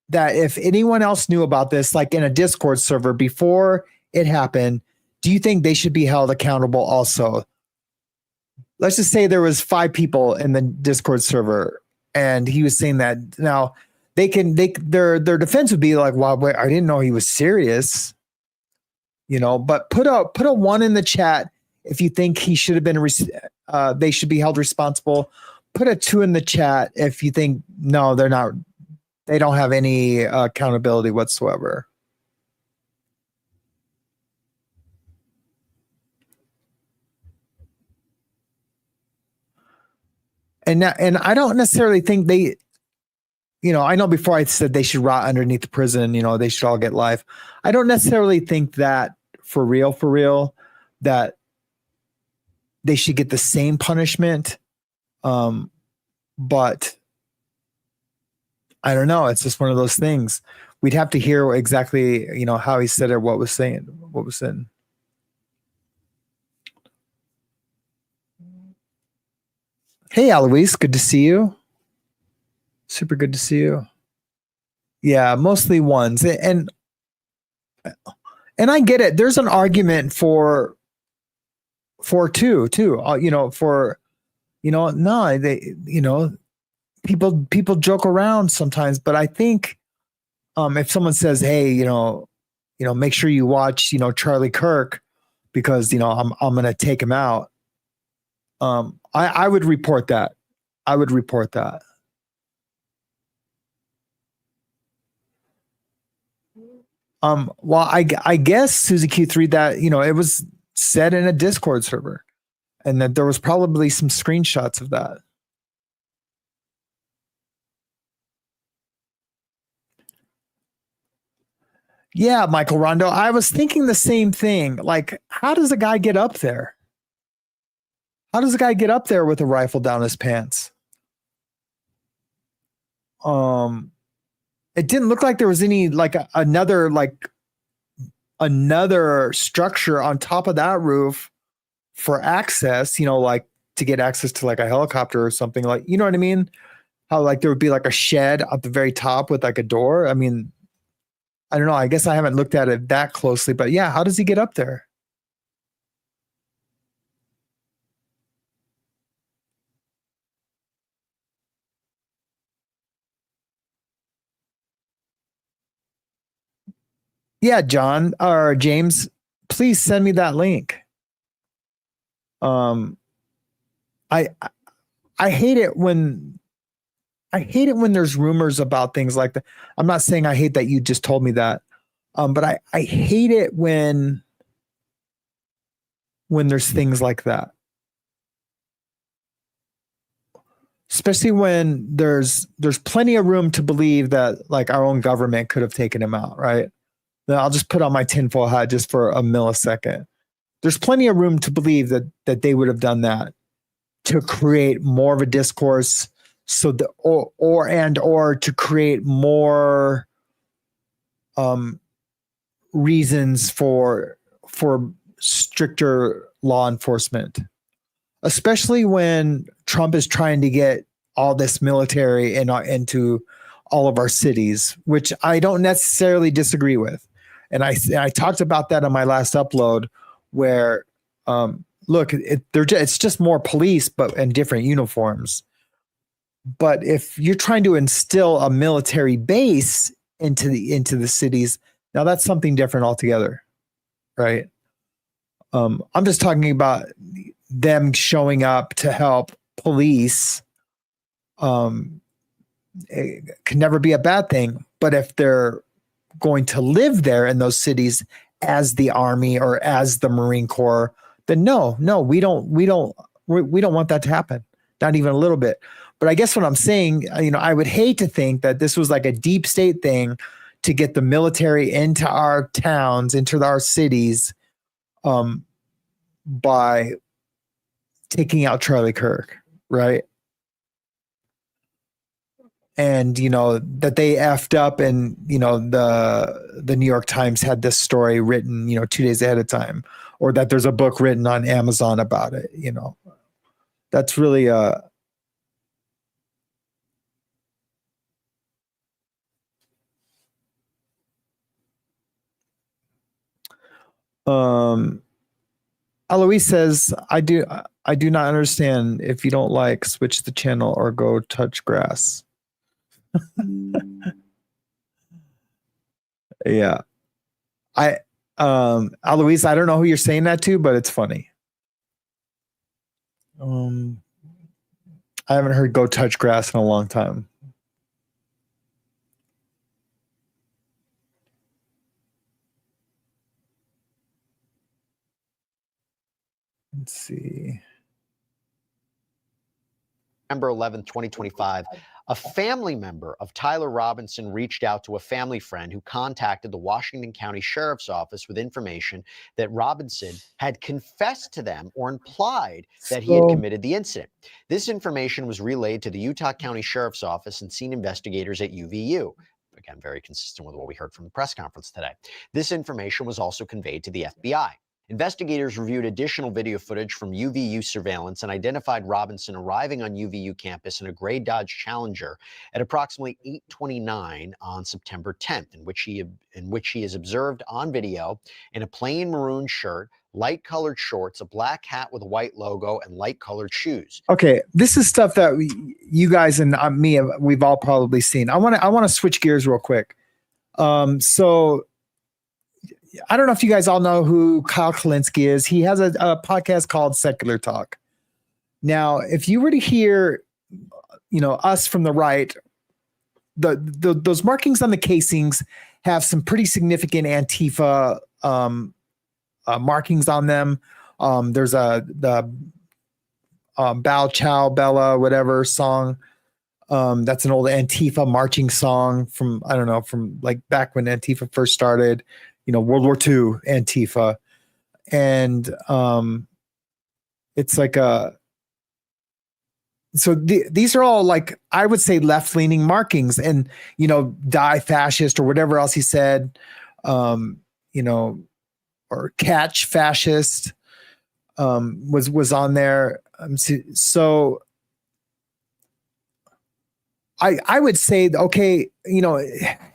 B: that if anyone else knew about this, like in a Discord server before it happened, do you think they should be held accountable also? Let's just say there was 5 people in the Discord server and he was saying that. Now their defense would be like, well, wait, I didn't know he was serious. But put a 1 in the chat if you think he should have been they should be held responsible. Put a 2 in the chat if you think no, they're not. They don't have any accountability whatsoever. And I don't necessarily think they, I know before I said they should rot underneath the prison, they should all get life. I don't necessarily think that for real, that they should get the same punishment. But I don't know. It's just one of those things. We'd have to hear exactly, how he said it, what was said. Hey, Aloise, good to see you. Super good to see you. Yeah, mostly 1s. And I get it. There's an argument for 2 too. No, people joke around sometimes, but I think if someone says, hey, make sure you watch, Charlie Kirk because, I'm going to take him out. I would report that. Well, I guess Susie Q3 that, it was said in a Discord server and that there was probably some screenshots of that. Yeah, Michael Rondo. I was thinking the same thing. Like, how does a guy get up there? How does a guy get up there with a rifle down his pants? It didn't look like there was any another structure on top of that roof for access, like to get access to like a helicopter or something, like, you know what I mean? How like there would be like a shed at the very top with like a door. I mean, I don't know. I guess I haven't looked at it that closely, but yeah, how does he get up there? Yeah, John or James, please send me that link. I hate it when there's rumors about things like that. I'm not saying I hate that you just told me that. But I hate it when there's things like that. Especially when there's plenty of room to believe that like our own government could have taken him out, right? Then I'll just put on my tinfoil hat just for a millisecond. There's plenty of room to believe that they would have done that to create more of a discourse, so or to create more reasons for stricter law enforcement, especially when Trump is trying to get all this military into all of our cities, which I don't necessarily disagree with. And I talked about that on my last upload where, look, it's just more police, but in different uniforms. But if you're trying to instill a military base into the cities, now that's something different altogether, right? I'm just talking about them showing up to help police, it can never be a bad thing. But if they're going to live there in those cities as the Army or as the Marine Corps, then no, we don't want that to happen. Not even a little bit. But I guess what I'm saying, I would hate to think that this was like a deep state thing to get the military into our towns, into our cities, by taking out Charlie Kirk, right? And that they effed up, and the New York Times had this story written 2 days ahead of time, or that there's a book written on Amazon about it. That's really Eloise says, I do not understand. If you don't like, switch the channel or go touch grass. Yeah. Eloise, I don't know who you're saying that to, but it's funny. I haven't heard go touch grass in a long time. Let's see.
D: November 11th, 2025, a family member of Tyler Robinson reached out to a family friend who contacted the Washington County Sheriff's Office with information that Robinson had confessed to them or implied that he had committed the incident. This information was relayed to the Utah County Sheriff's Office and scene investigators at UVU. Again, very consistent with what we heard from the press conference today. This information was also conveyed to the FBI. Investigators reviewed additional video footage from UVU surveillance and identified Robinson arriving on UVU campus in a gray Dodge Challenger at approximately 8:29 on September 10th, in which he is observed on video in a plain maroon shirt, light-colored shorts, a black hat with a white logo, and light-colored shoes.
B: Okay, this is stuff that you guys and me, we've all probably seen. I want to switch gears real quick. So I don't know if you guys all know who Kyle Kalinske is. He has a podcast called Secular Talk. Now, if you were to hear, us from the right, those markings on the casings have some pretty significant Antifa markings on them. There's the Bow Chow Bella, whatever song. That's an old Antifa marching song from like back when Antifa first started. World War II Antifa. And it's like these are all like, I would say, left-leaning markings, and, die fascist or whatever else he said, or catch fascist was on there. So I would say, okay,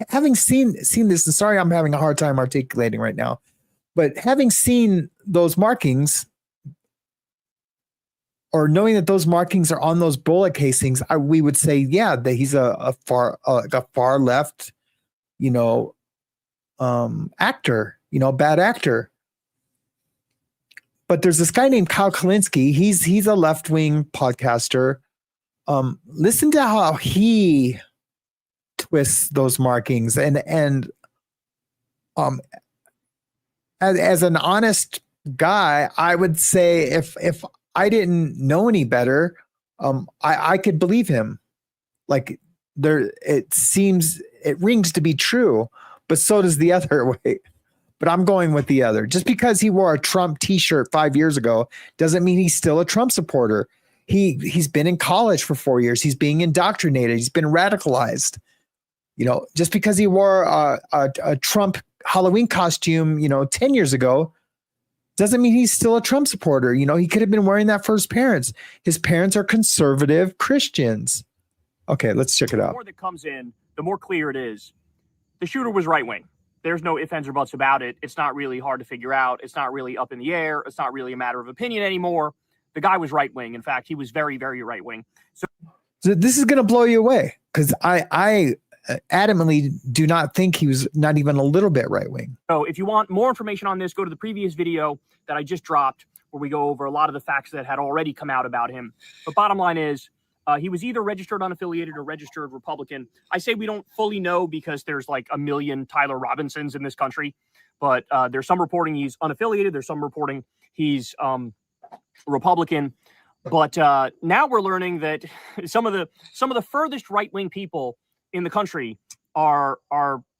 B: having seen this, and sorry, I'm having a hard time articulating right now, but having seen those markings, or knowing that those markings are on those bullet casings, we would say, yeah, that he's a far left, actor, bad actor. But there's this guy named Kyle Kalinske. He's a left-wing podcaster. Listen to how he twists those markings, and as an honest guy, I would say if I didn't know any better, I could believe him. Like it rings to be true, but so does the other way. But I'm going with the other. Just because he wore a Trump t-shirt 5 years ago doesn't mean he's still a Trump supporter. He's been in college for 4 years. He's being indoctrinated. He's been radicalized. Just because he wore a Trump Halloween costume, 10 years ago, doesn't mean he's still a Trump supporter. He could have been wearing that for his parents. His parents are conservative Christians. Okay, let's check it out.
F: The more that comes in, the more clear it is. The shooter was right-wing. There's no ifs, ands, or buts about it. It's not really hard to figure out. It's not really up in the air. It's not really a matter of opinion anymore. The guy was right-wing. In fact, he was very, very right-wing. So
B: this is going to blow you away, because I adamantly do not think he was not even a little bit right-wing.
F: So if you want more information on this, go to the previous video that I just dropped, where we go over a lot of the facts that had already come out about him. But bottom line is, he was either registered unaffiliated or registered Republican. I say we don't fully know because there's like a million Tyler Robinsons in this country, but there's some reporting he's unaffiliated. There's some reporting he's Republican. But now we're learning that some of the furthest right-wing people in the country are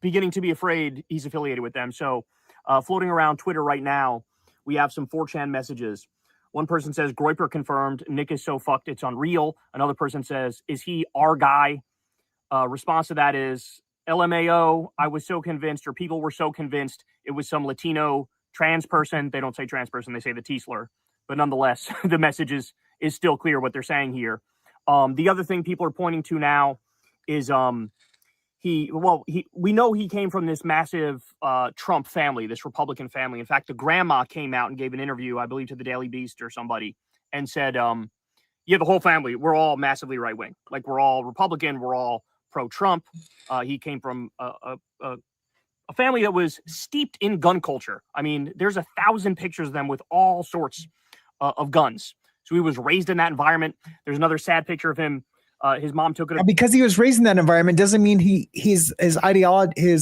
F: beginning to be afraid he's affiliated with them. So floating around Twitter right now, we have some 4chan messages. One person says, Groyper confirmed, Nick is so fucked, it's unreal. Another person says, is he our guy? Response to that is, LMAO, I was so convinced, or people were so convinced it was some Latino trans person. They don't say trans person, they say the T-slur. But nonetheless, the message is still clear what they're saying here. The other thing people are pointing to now is we know he came from this massive Trump family, this Republican family. In fact, the grandma came out and gave an interview, I believe, to the Daily Beast or somebody, and said, yeah, the whole family, we're all massively right-wing. Like, we're all Republican, we're all pro-Trump. He came from a family that was steeped in gun culture. I mean, there's 1,000 pictures of them with all sorts of guns. So he was raised in that environment. There's another sad picture of him. His mom took it.
B: Because he was raised in that environment doesn't mean his ideology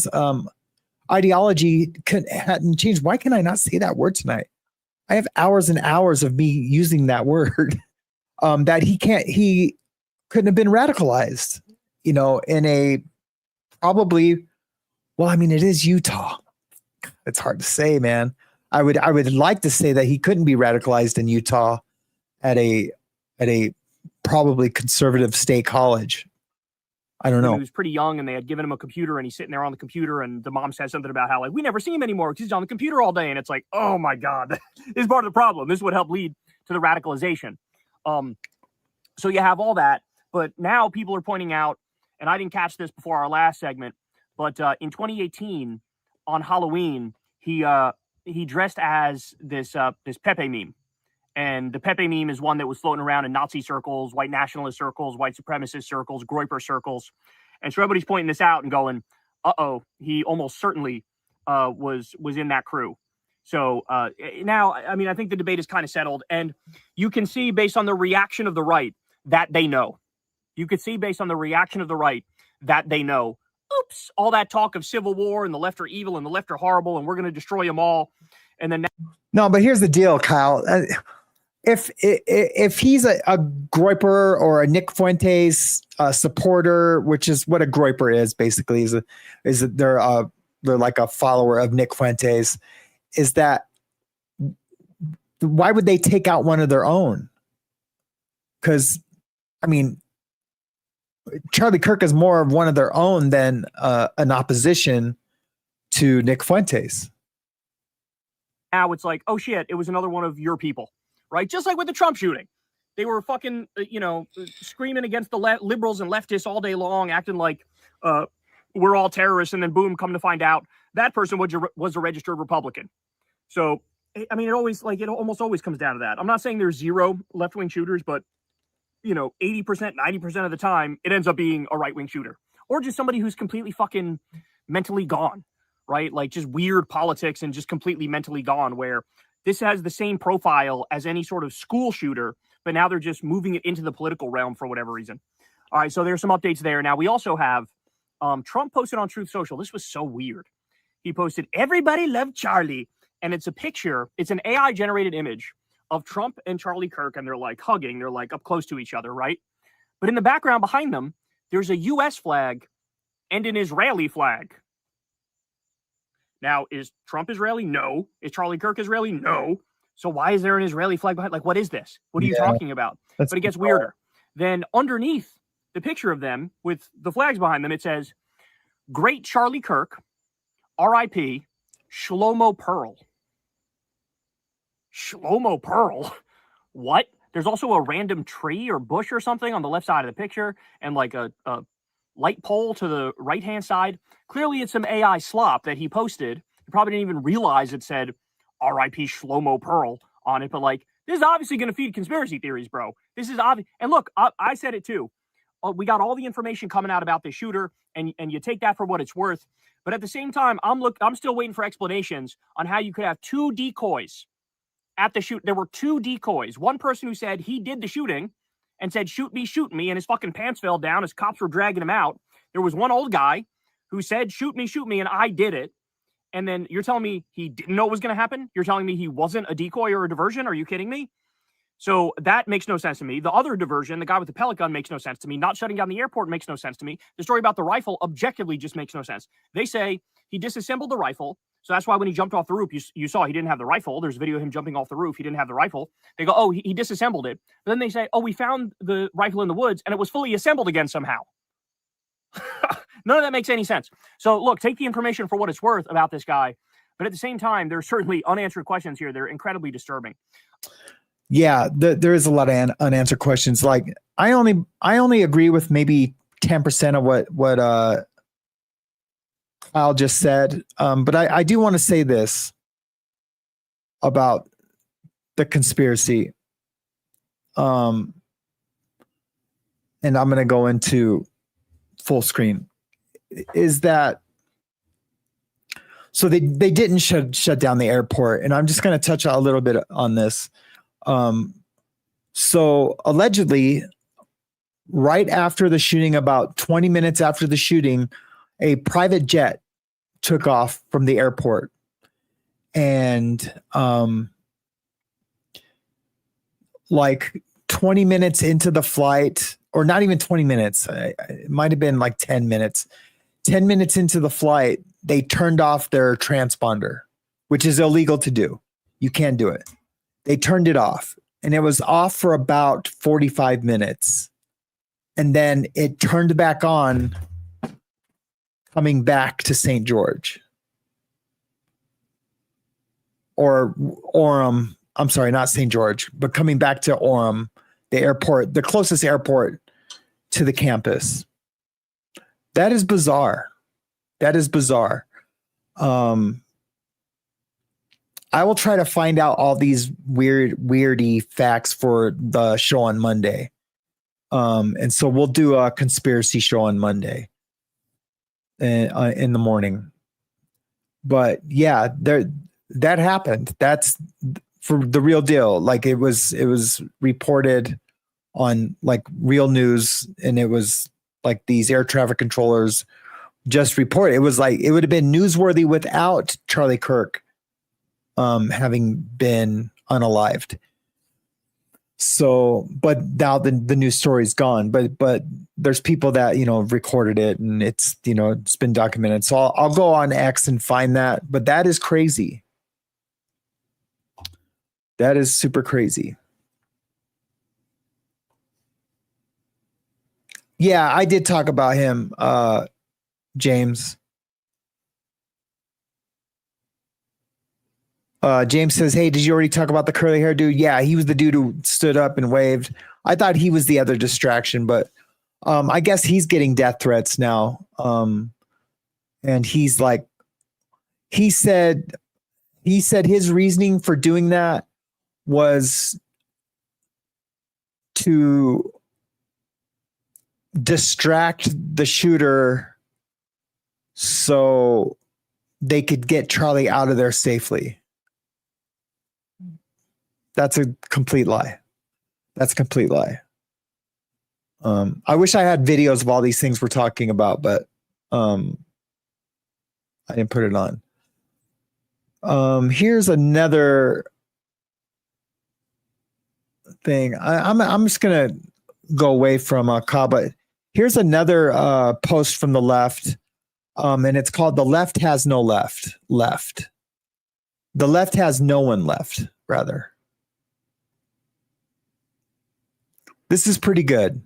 B: hadn't changed. Why can I not say that word tonight? I have hours and hours of me using that word. That he couldn't have been radicalized, in a probably. Well, I mean, it is Utah. It's hard to say, man. I would like to say that he couldn't be radicalized in Utah at a probably conservative state college. I don't know.
F: He was pretty young and they had given him a computer and he's sitting there on the computer and the mom said something about how, like, we never see him anymore because he's on the computer all day. And it's like, oh my God, this is part of the problem. This would help lead to the radicalization. So you have all that, but now people are pointing out, and I didn't catch this before our last segment, but in 2018 on Halloween, he dressed as this Pepe meme. And the Pepe meme is one that was floating around in Nazi circles, white nationalist circles, white supremacist circles, Groyper circles. And so everybody's pointing this out and going, uh-oh, he almost certainly was in that crew. So now, I mean, I think the debate is kind of settled. And you can see based on the reaction of the right that they know. You could see based on the reaction of the right that they know. Oops, all that talk of civil war and the left are evil and the left are horrible and we're going to destroy them all. And then
B: No, but here's the deal, Kyle. If he's a Groyper or a Nick Fuentes supporter, which is what a Groyper is basically, they're like a follower of Nick Fuentes. Is that why would they take out one of their own? Because I mean, Charlie Kirk is more of one of their own than an opposition to Nick Fuentes.
F: Now it's like, oh shit, it was another one of your people. Right? Just like with the Trump shooting. They were fucking, screaming against the liberals and leftists all day long, acting like we're all terrorists. And then boom, come to find out that person was a registered Republican. So, I mean, it almost always comes down to that. I'm not saying there's zero left-wing shooters, but, 80%, 90% of the time, it ends up being a right-wing shooter. Or just somebody who's completely fucking mentally gone, right? Like just weird politics and just completely mentally gone, where this has the same profile as any sort of school shooter, but now they're just moving it into the political realm for whatever reason. All right, so there's some updates there. Now, we also have Trump posted on Truth Social. This was so weird. He posted, everybody loved Charlie. And it's a picture. It's an AI-generated image of Trump and Charlie Kirk, and they're like hugging. They're like up close to each other, right? But in the background behind them, there's a U.S. flag and an Israeli flag. Now, is Trump Israeli? No. Is Charlie Kirk Israeli? No. So why is there an Israeli flag behind? Like, what is this? What are you talking about? But it gets weirder. Then underneath the picture of them with the flags behind them, it says, Great Charlie Kirk, R.I.P., Shlomo Pearl. Shlomo Pearl? What? There's also a random tree or bush or something on the left side of the picture and like a light pole to the right-hand side. Clearly, it's some AI slop that he posted. He probably didn't even realize it said R.I.P. Shlomo Pearl on it. But like, this is obviously going to feed conspiracy theories, bro. This is obvious. And look, I said it too. We got all the information coming out about the shooter, and you take that for what it's worth. But at the same time, I'm still waiting for explanations on how you could have two decoys at the shoot. There were 2 decoys. One person who said he did the shooting and said, shoot me, and his fucking pants fell down as cops were dragging him out. There was one old guy who said, shoot me, and I did it. And then you're telling me he didn't know what was going to happen? You're telling me he wasn't a decoy or a diversion? Are you kidding me? So that makes no sense to me. The other diversion, the guy with the pellet gun, makes no sense to me. Not shutting down the airport makes no sense to me. The story about the rifle objectively just makes no sense. They say he disassembled the rifle. So that's why when he jumped off the roof, you saw he didn't have the rifle. There's a video of him jumping off the roof. He didn't have the rifle. They go, oh, he disassembled it. But then they say, oh, we found the rifle in the woods and it was fully assembled again somehow. None of that makes any sense. So look, take the information for what it's worth about this guy. But at the same time, there's certainly unanswered questions here. They're incredibly disturbing.
B: Yeah, there is a lot of unanswered questions. Like I only agree with maybe 10% of what Kyle just said. But I do want to say this about the conspiracy. And I'm going to go into full screen. Is that so they didn't shut down the airport, and I'm just going to touch a little bit on this. So allegedly, right after the shooting, about 20 minutes after the shooting, a private jet took off from the airport, and like 20 minutes into the flight, or not even 20 minutes, it might have been like 10 minutes. 10 minutes into the flight, they turned off their transponder, which is illegal to do. You can't do it. They turned it off, and it was off for about 45 minutes. And then it turned back on coming back to St. George. Or Orem, I'm sorry, not St. George, but coming back to Orem, the airport, the closest airport to the campus. That is bizarre. That is bizarre. I will try to find out all these weirdy facts for the show on Monday. And so we'll do a conspiracy show on Monday in the morning. But yeah, that happened. That's for the real deal. Like it was reported on like real news, and it was like these air traffic controllers just report. It was like, it would have been newsworthy without Charlie Kirk having been unalived. So, but now the news story's gone, but there's people that, recorded it, and it's, it's been documented. So I'll go on X and find that, but that is crazy. That is super crazy. Yeah, I did talk about him, James. James says, hey, did you already talk about the curly hair dude? Yeah, he was the dude who stood up and waved. I thought he was the other distraction, but I guess he's getting death threats now. And he's like, he said his reasoning for doing that was to distract the shooter so they could get Charlie out of there safely. That's a complete lie. That's a complete lie. I wish I had videos of all these things we're talking about, but I didn't put it on. Here's another thing. I'm just gonna go away from Kyle, but here's another post from the left, and it's called "The Left Has No Left." The left has no one left, rather. This is pretty good.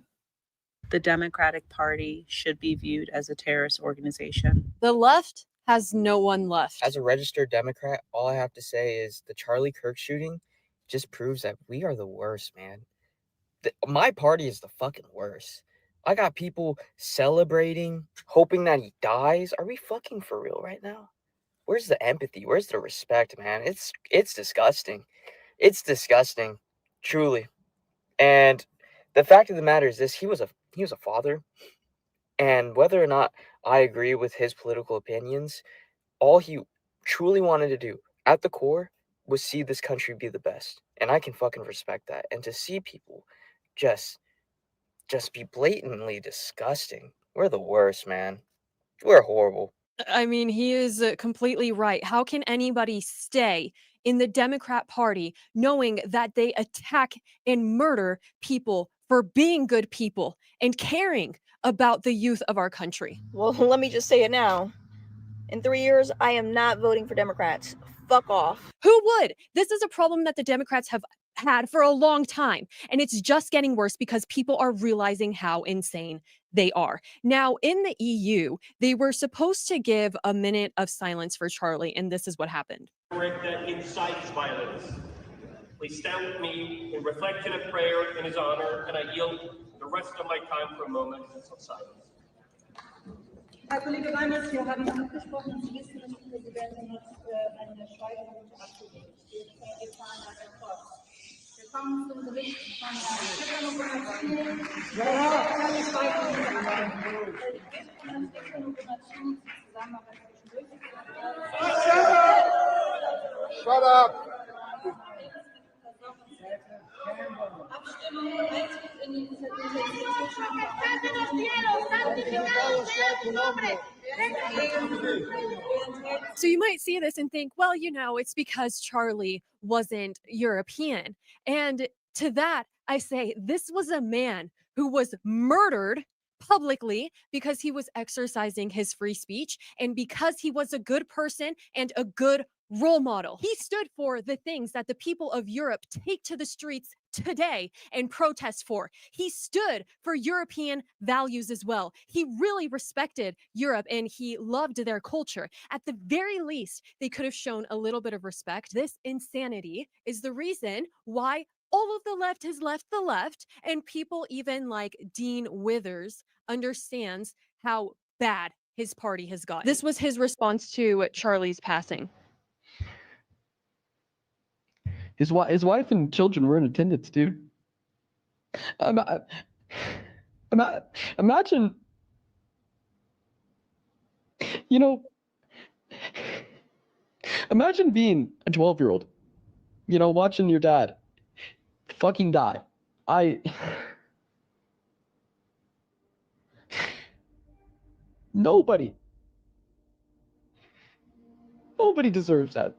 G: The Democratic Party should be viewed as a terrorist organization.
H: The left has no one left.
I: As a registered Democrat, all I have to say is the Charlie Kirk shooting just proves that we are the worst, man. My party is the fucking worst. I got people celebrating, hoping that he dies. Are we fucking for real right now? Where's the empathy? Where's the respect, man? It's disgusting. It's disgusting, truly. And the fact of the matter is this: he was a father, and whether or not I agree with his political opinions, all he truly wanted to do at the core was see this country be the best. And I can fucking respect that. And to see people just be blatantly disgusting. We're the worst, man. We're horrible.
H: I mean, he is completely right. How can anybody stay in the Democrat Party knowing that they attack and murder people for being good people and caring about the youth of our country?
J: Well, let me just say it now. In 3 years, I am not voting for Democrats. Fuck off.
H: Who would? This is a problem that the Democrats have had for a long time, and it's just getting worse because people are realizing how insane they are. Now, in the EU, they were supposed to give a minute of silence for Charlie, and this is what happened.
K: That incites violence. Please stand with me in reflection and prayer in his honor, and I yield the rest of my time for a moment of silence.
L: Herr Kollege Reimers, wir haben abgesprochen, Sie wissen, dass die Präsidentin hat eine Schweigeminute abgegeben. Wir fahren weiter fort. Wir kommen zum Bericht von Herrn
M: Shut up!
H: So you might see this and think, well, you know, it's because Charlie wasn't European. And to that, I say, this was a man who was murdered publicly because he was exercising his free speech and because he was a good person and a good role model. He stood for the things that the people of Europe take to the streets today and protest for. He stood for European values as well. He really respected Europe and he loved their culture. At the very least, they could have shown a little bit of respect. This insanity is the reason why all of the left has left the left, and people even like Dean Withers understands how bad his party has gotten. This was his response to Charlie's passing.
N: His wife and children were in attendance, dude. Imagine, you know, imagine being a 12-year-old, you know, watching your dad fucking die. Nobody deserves that.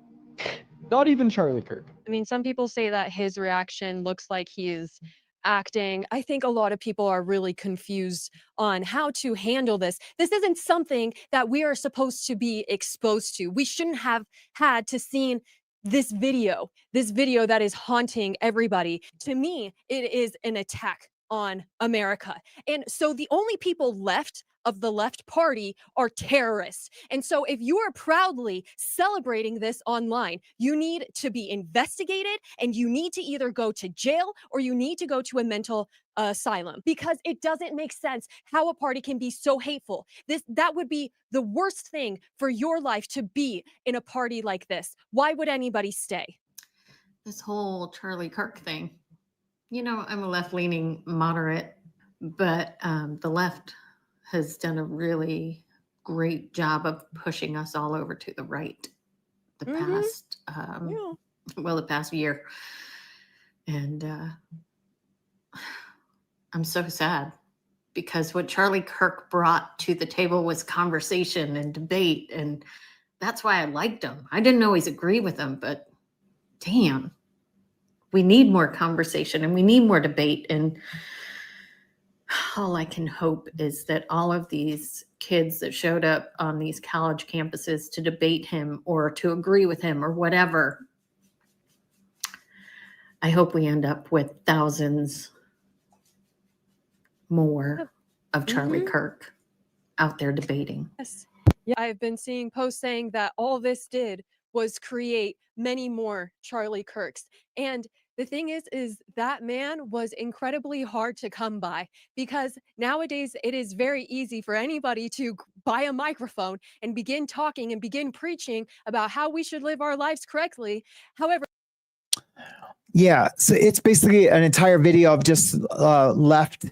N: Not even Charlie Kirk.
H: I mean, some people say that his reaction looks like he is acting. I think a lot of people are really confused on how to handle this. This isn't something that we are supposed to be exposed to. We shouldn't have had to see this video that is haunting everybody. To me, it is an attack on America. And so the only people left of the left party are terrorists. And so if you are proudly celebrating this online, you need to be investigated and you need to either go to jail or you need to go to a mental asylum, because it doesn't make sense how a party can be so hateful. That would be the worst thing for your life, to be in a party like this. Why would anybody stay?
O: This whole Charlie Kirk thing, you know, I'm a left-leaning moderate, but the left has done a really great job of pushing us all over to the right the past year. And I'm so sad, because what Charlie Kirk brought to the table was conversation and debate. And that's why I liked him. I didn't always agree with him, but damn, we need more conversation and we need more debate. And all I can hope is that all of these kids that showed up on these college campuses to debate him or to agree with him or whatever, I hope we end up with thousands more of Charlie Kirk out there debating.
H: Yes. Yeah, I've been seeing posts saying that all this did was create many more Charlie Kirks. And the thing is that man was incredibly hard to come by, because nowadays it is very easy for anybody to buy a microphone and begin talking and begin preaching about how we should live our lives correctly. However,
B: yeah, so it's basically an entire video of just left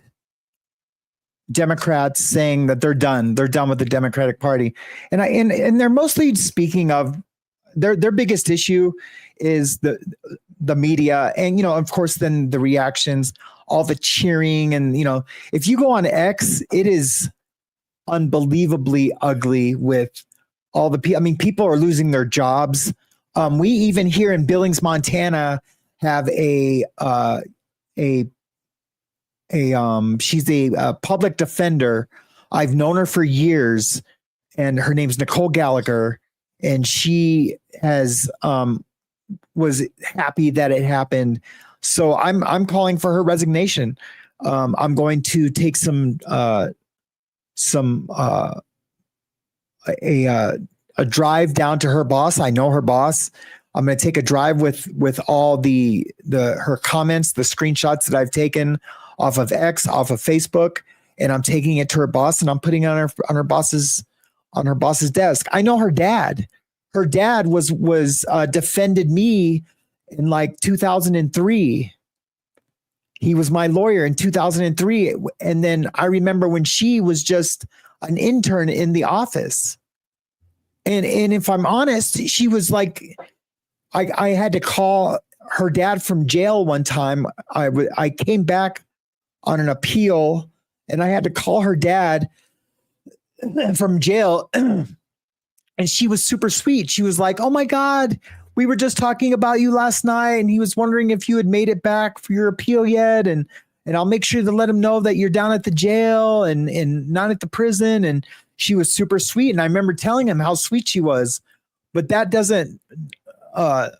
B: Democrats saying that they're done with the Democratic Party, and they're mostly speaking of their biggest issue is the media, and of course, then the reactions, all the cheering, and if you go on X, it is unbelievably ugly with all the people. I mean, people are losing their jobs. We even here in Billings, Montana, have she's a public defender. I've known her for years, and her name's Nicole Gallagher, and she was happy that it happened. So I'm calling for her resignation. I'm going to take a drive down to her boss. I know her boss. I'm going to take a drive with all her comments, the screenshots that I've taken off of X, off of Facebook, and I'm taking it to her boss, and I'm putting it on her boss's desk. I know her dad. Her dad was defended me in like 2003. He was my lawyer in 2003, and then I remember when she was just an intern in the office. And if I'm honest, she was like, I had to call her dad from jail one time. I came back on an appeal, and I had to call her dad from jail. And she was super sweet. She was like, "Oh my God, we were just talking about you last night, and he was wondering if you had made it back for your appeal yet. And I'll make sure to let him know that you're down at the jail and not at the prison." And she was super sweet. And I remember telling him how sweet she was, but that doesn't,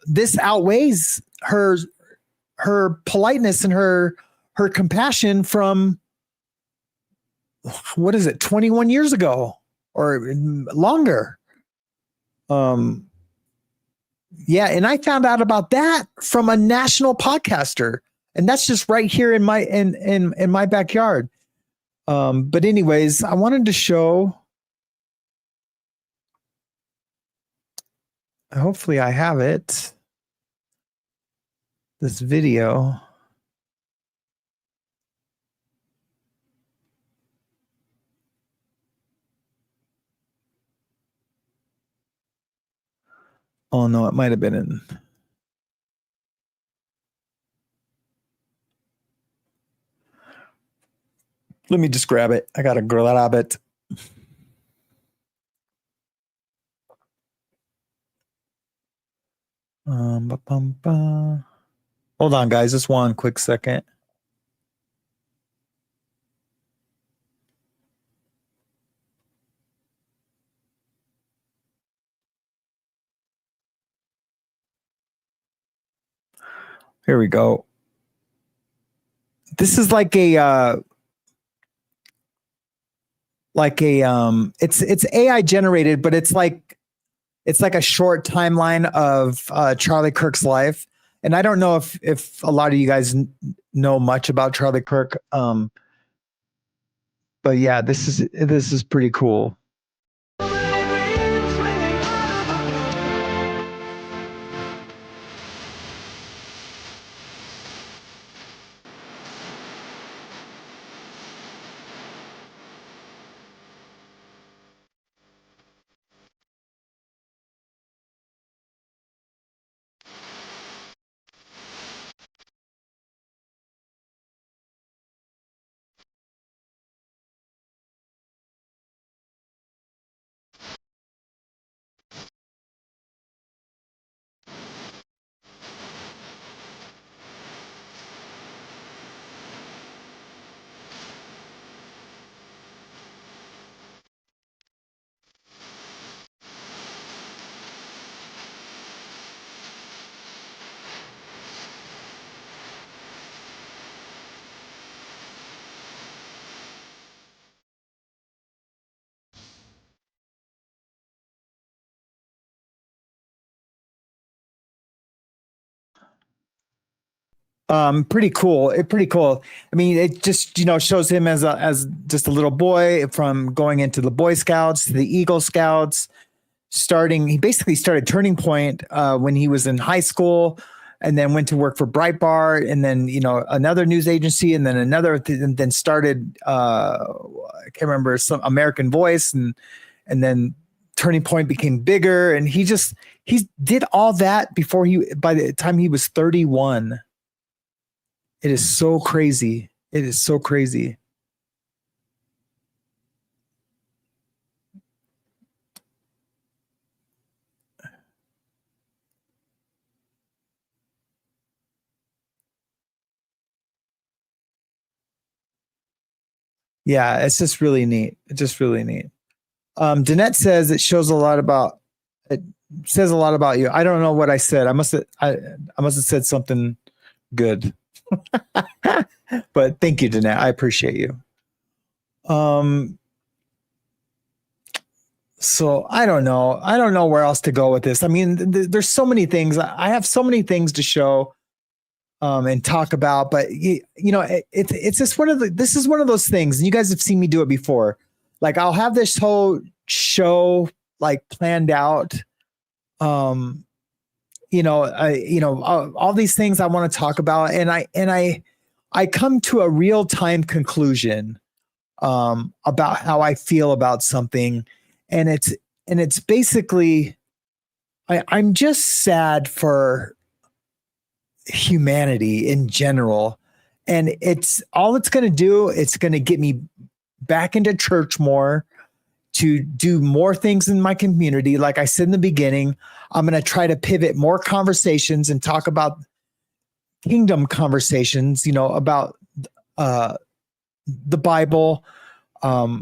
B: this outweighs her politeness and her compassion from, what is it, 21 years ago or longer. Yeah. And I found out about that from a national podcaster, and that's just right here in my backyard. But anyways, I wanted to show, hopefully I have it, this video. Oh no, it might have been in. Let me just grab it. I gotta grab it. Hold on, guys. Just one quick second. Here we go. This is like a it's AI generated, but it's like a short timeline of Charlie Kirk's life. And I don't know if a lot of you guys know much about Charlie Kirk. But yeah, this is pretty cool. Pretty cool. Pretty cool. I mean, it just, shows him as just a little boy, from going into the Boy Scouts to the Eagle Scouts, he basically started Turning Point when he was in high school, and then went to work for Breitbart, and then, another news agency, and then and then started, I can't remember, some American Voice, and then Turning Point became bigger, and he he did all that by the time he was 31. It is so crazy. It is so crazy. Yeah, it's just really neat. It's just really neat. Danette says it says a lot about you. I don't know what I said. I must have said something good. But thank you, Danette. I appreciate you. So I don't know. I don't know where else to go with this. I mean, there's so many things. I have so many things to show and talk about, but it's just this is one of those things. And you guys have seen me do it before. Like I'll have this whole show like planned out. All these things I want to talk about, and I come to a real time conclusion about how I feel about something, and it's basically I'm just sad for humanity in general, and it's going to do. It's going to get me back into church more, to do more things in my community. Like I said in the beginning, I'm going to try to pivot more conversations and talk about kingdom conversations, about the Bible. I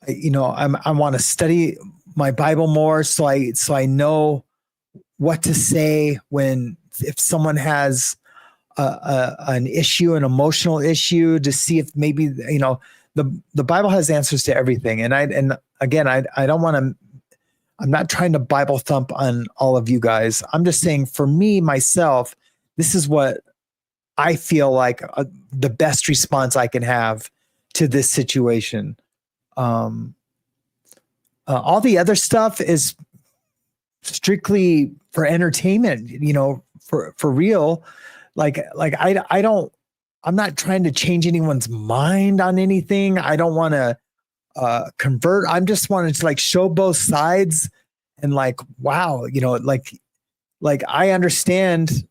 B: want to study my Bible more so I know what to say if someone has an issue, an emotional issue, to see if maybe, the Bible has answers to everything. And again, I don't want to, I'm not trying to Bible thump on all of you guys. I'm just saying for me, myself, this is what I feel like the best response I can have to this situation. All the other stuff is strictly for entertainment, for real. I'm not trying to change anyone's mind on anything. I don't want to convert. I'm just wanting to show both sides and wow, I understand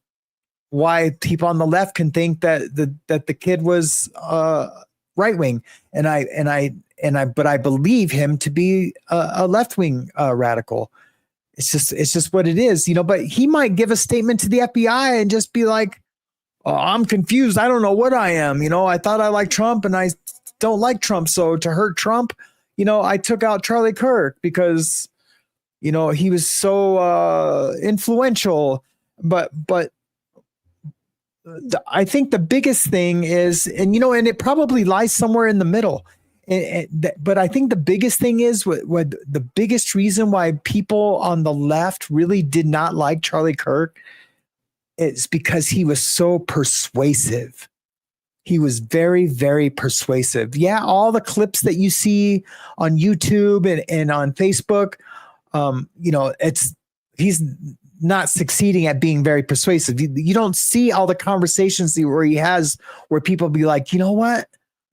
B: why people on the left can think that the kid was right wing, but I believe him to be a left wing radical. It's just what it is, but he might give a statement to the FBI and just be like, oh, I'm confused. I don't know what I am. I thought I liked Trump and I don't like Trump. So to hurt Trump, I took out Charlie Kirk because, he was so influential. But I think the biggest thing is, and it probably lies somewhere in the middle. But I think the biggest thing is what the biggest reason why people on the left really did not like Charlie Kirk is because he was so persuasive. He was very, very persuasive. Yeah, all the clips that you see on YouTube and on Facebook, he's not succeeding at being very persuasive. You don't see all the conversations where people be like, you know what,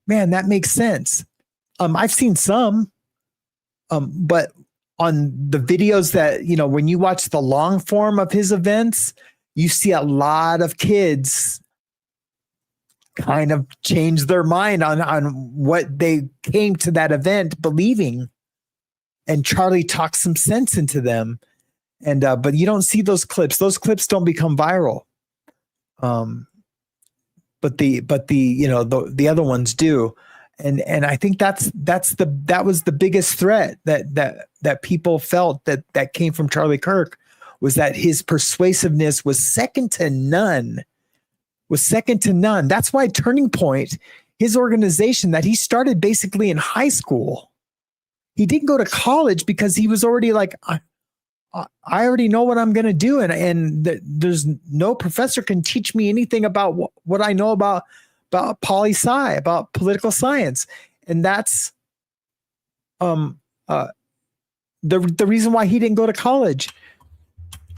B: man, that makes sense. I've seen some, but on the videos that, when you watch the long form of his events, you see a lot of kids kind of change their mind on what they came to that event believing. And Charlie talks some sense into them. And, but you don't see those clips. Those clips don't become viral. But the other ones do. And I think that was the biggest threat that people felt that came from Charlie Kirk, was that his persuasiveness was second to none. That's why Turning Point, his organization that he started basically in high school, he didn't go to college because he was already like, I already know what I'm going to do. And there's no professor can teach me anything about what I know about poli-sci, about political science. And that's the reason why he didn't go to college.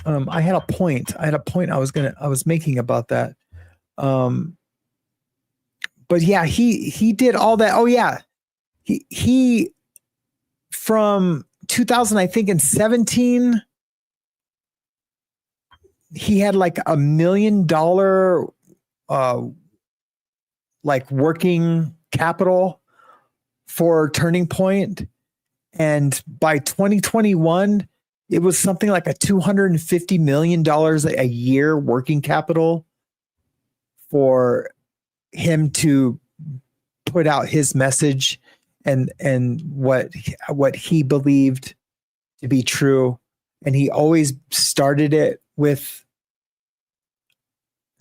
B: I had a point I was making about that. But yeah, he did all that. Oh yeah. He from 2000, I think in 17 he had like $1 million like working capital for Turning Point, and by 2021 it was something like a $250 million a year working capital for him to put out his message and what he believed to be true. And he always started it with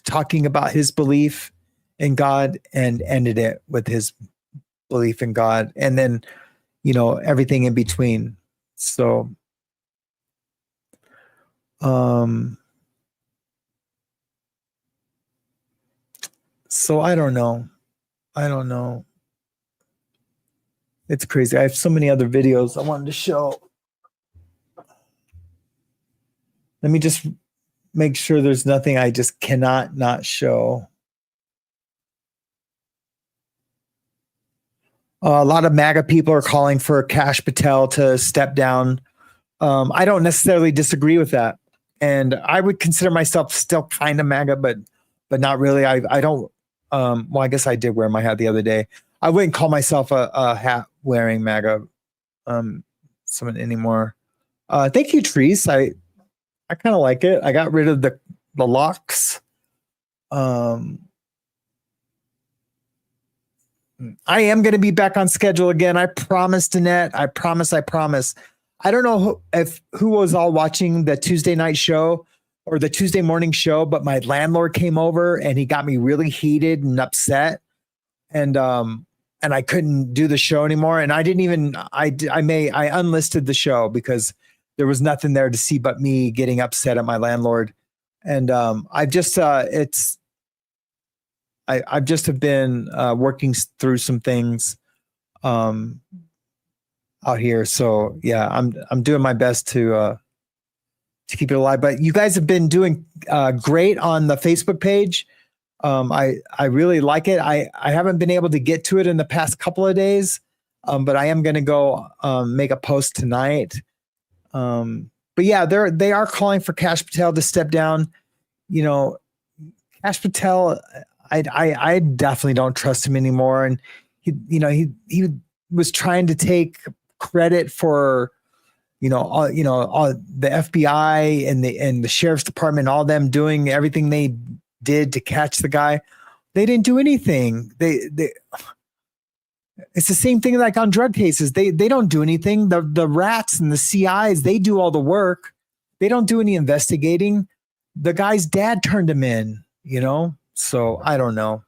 B: talking about his belief in God and ended it with his belief in God, and then, you know, everything in between. So so I don't know. It's crazy. I have so many other videos I wanted to show. Let me just make sure there's nothing I just cannot not show. A lot of MAGA people are calling for Kash Patel to step down. I don't necessarily disagree with that, and I would consider myself still kind of MAGA, but not really. I don't. Well, I guess I did wear my hat the other day. I wouldn't call myself a hat wearing MAGA someone anymore. Thank you, Trees. I kind of like it. I got rid of the locks. I am going to be back on schedule again. I promise, Danette. I promise. I don't know who was all watching the Tuesday night show or the Tuesday morning show, but my landlord came over and he got me really heated and upset. And I couldn't do the show anymore. And I didn't even, I unlisted the show because there was nothing there to see but me getting upset at my landlord. And I've just have been working through some things out here. So yeah, I'm doing my best to keep it alive. But you guys have been doing great on the Facebook page. I really like it. I haven't been able to get to it in the past couple of days, but I am going to go make a post tonight. But yeah, they are calling for Kash Patel to step down. You know, Kash Patel, I definitely don't trust him anymore. And he was trying to take credit for all the FBI and the sheriff's department, all them doing everything they did to catch the guy. They didn't do anything. It's the same thing like on drug cases. They don't do anything. The rats and the CIs, they do all the work. They don't do any investigating. The guy's dad turned him in, So I don't know.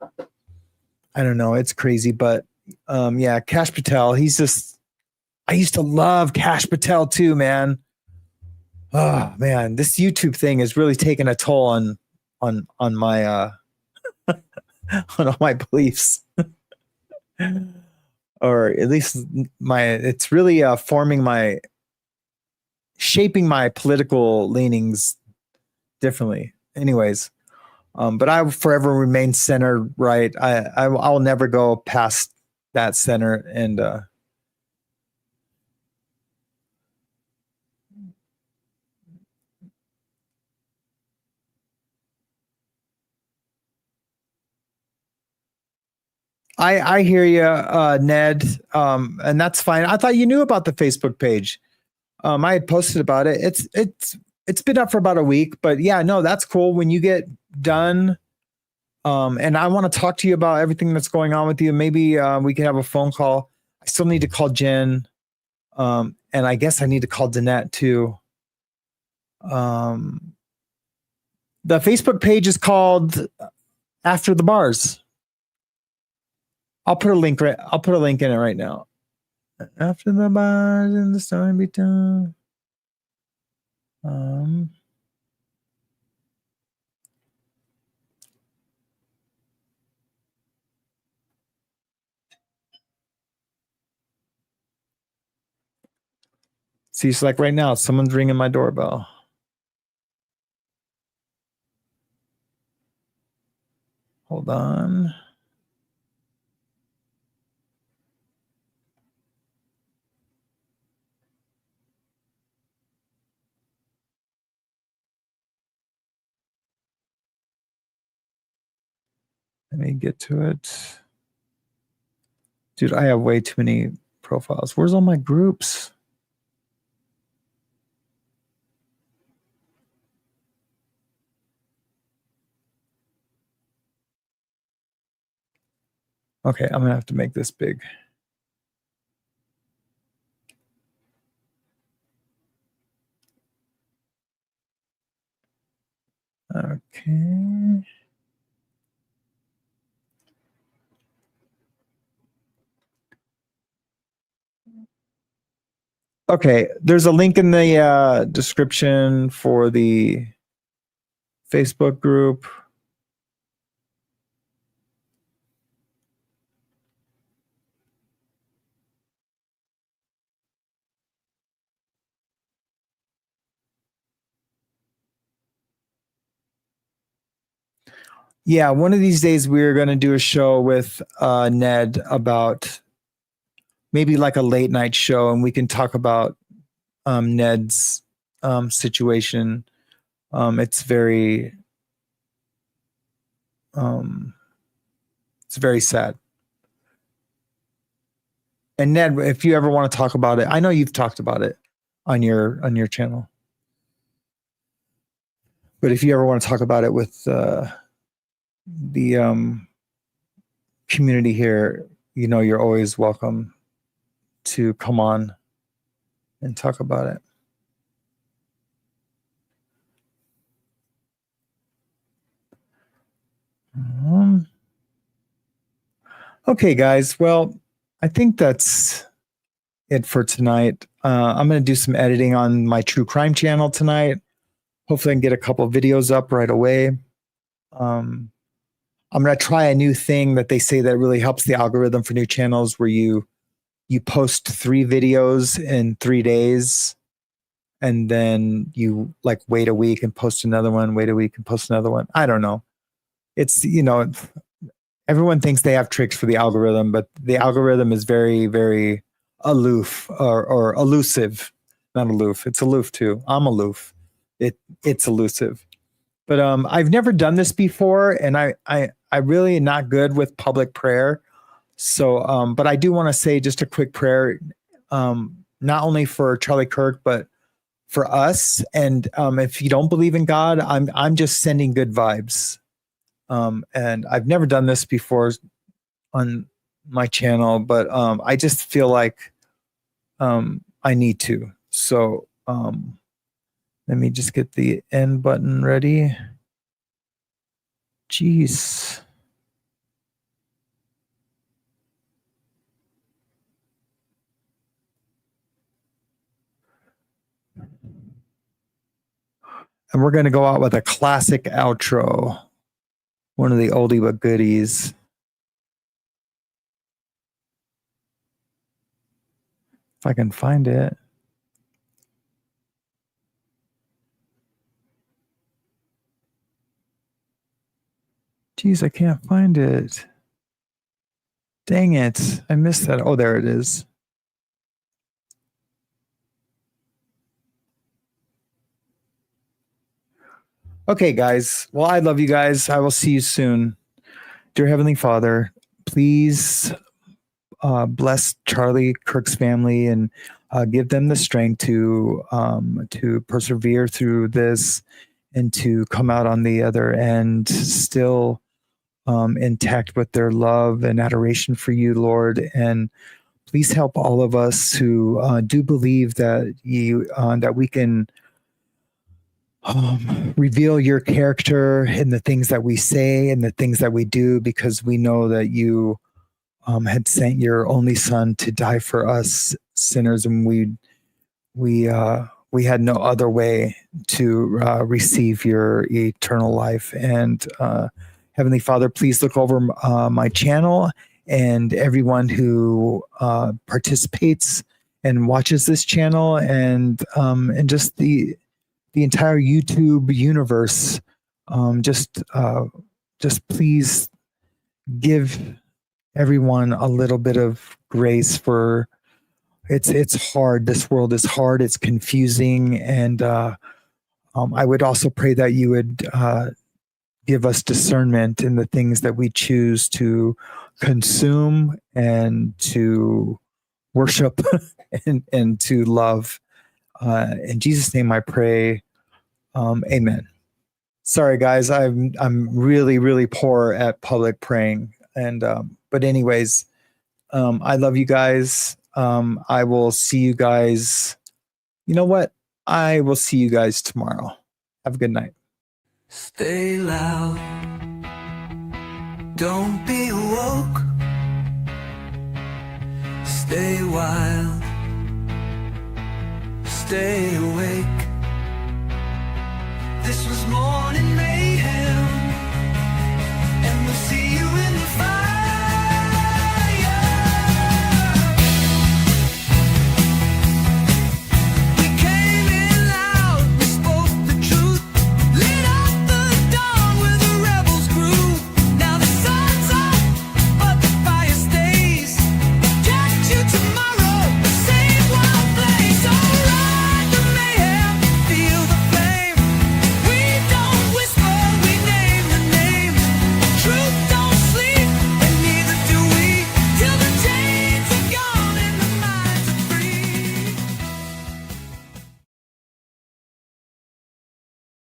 B: It's crazy, but yeah, Kash Patel, I used to love Kash Patel too, man. Oh man, this YouTube thing is really taking a toll on my on all my beliefs. Or at least it's really shaping my political leanings differently. Anyways, but I will forever remain centered right. I'll never go past that center. And I hear you, Ned, and that's fine. I thought you knew about the Facebook page. I had posted about it. It's been up for about a week, but yeah, no, that's cool. When you get done, and I want to talk to you about everything that's going on with you. Maybe we can have a phone call. I still need to call Jen, and I guess I need to call Danette too. The Facebook page is called After the Bars. I'll put a link in it right now. After the bars and the story be told. See, it's like right now, someone's ringing my doorbell. Hold on. Let me get to it. Dude, I have way too many profiles. Where's all my groups? Okay, I'm gonna have to make this big. Okay. Okay, there's a link in the description for the Facebook group. Yeah, one of these days we're going to do a show with Ned about maybe like a late night show, and we can talk about Ned's situation. It's very sad. And Ned, if you ever want to talk about it, I know you've talked about it on your channel, but if you ever want to talk about it with the community here, you know you're always welcome to come on and talk about it. Okay, guys. Well, I think that's it for tonight. I'm going to do some editing on my true crime channel tonight. Hopefully I can get a couple of videos up right away. I'm going to try a new thing that they say that really helps the algorithm for new channels, where you post 3 videos in 3 days, and then you like wait a week and post another one, wait a week and post another one. I don't know. It's, everyone thinks they have tricks for the algorithm, but the algorithm is very, very aloof or elusive. Not aloof. It's aloof too. I'm aloof. It's elusive. But I've never done this before, and I really am not good with public prayer. So, but I do want to say just a quick prayer, not only for Charlie Kirk, but for us. And if you don't believe in God, I'm just sending good vibes. And I've never done this before on my channel, but I just feel like I need to. So let me just get the end button ready. Jeez. And we're going to go out with a classic outro. One of the oldie but goodies. If I can find it. Geez, I can't find it. Dang it. I missed that. Oh, there it is. Okay, guys. Well, I love you guys. I will see you soon. Dear Heavenly Father, please bless Charlie Kirk's family and give them the strength to persevere through this and to come out on the other end still intact with their love and adoration for you, Lord. And please help all of us who do believe that that we can reveal your character in the things that we say and the things that we do, because we know that you had sent your only son to die for us sinners, and we had no other way to receive your eternal life. And Heavenly Father, please look over my channel and everyone who participates and watches this channel, and just the entire YouTube universe. Just please give everyone a little bit of grace, for it's hard. This world is hard. It's confusing. And I would also pray that you would give us discernment in the things that we choose to consume and to worship and to love. In Jesus' name I pray. Amen. Sorry, guys, I'm really, really poor at public praying. And but anyways, I love you guys. I will see you guys. You know what? I will see you guys tomorrow. Have a good night.
A: Stay loud. Don't be woke. Stay wild. Stay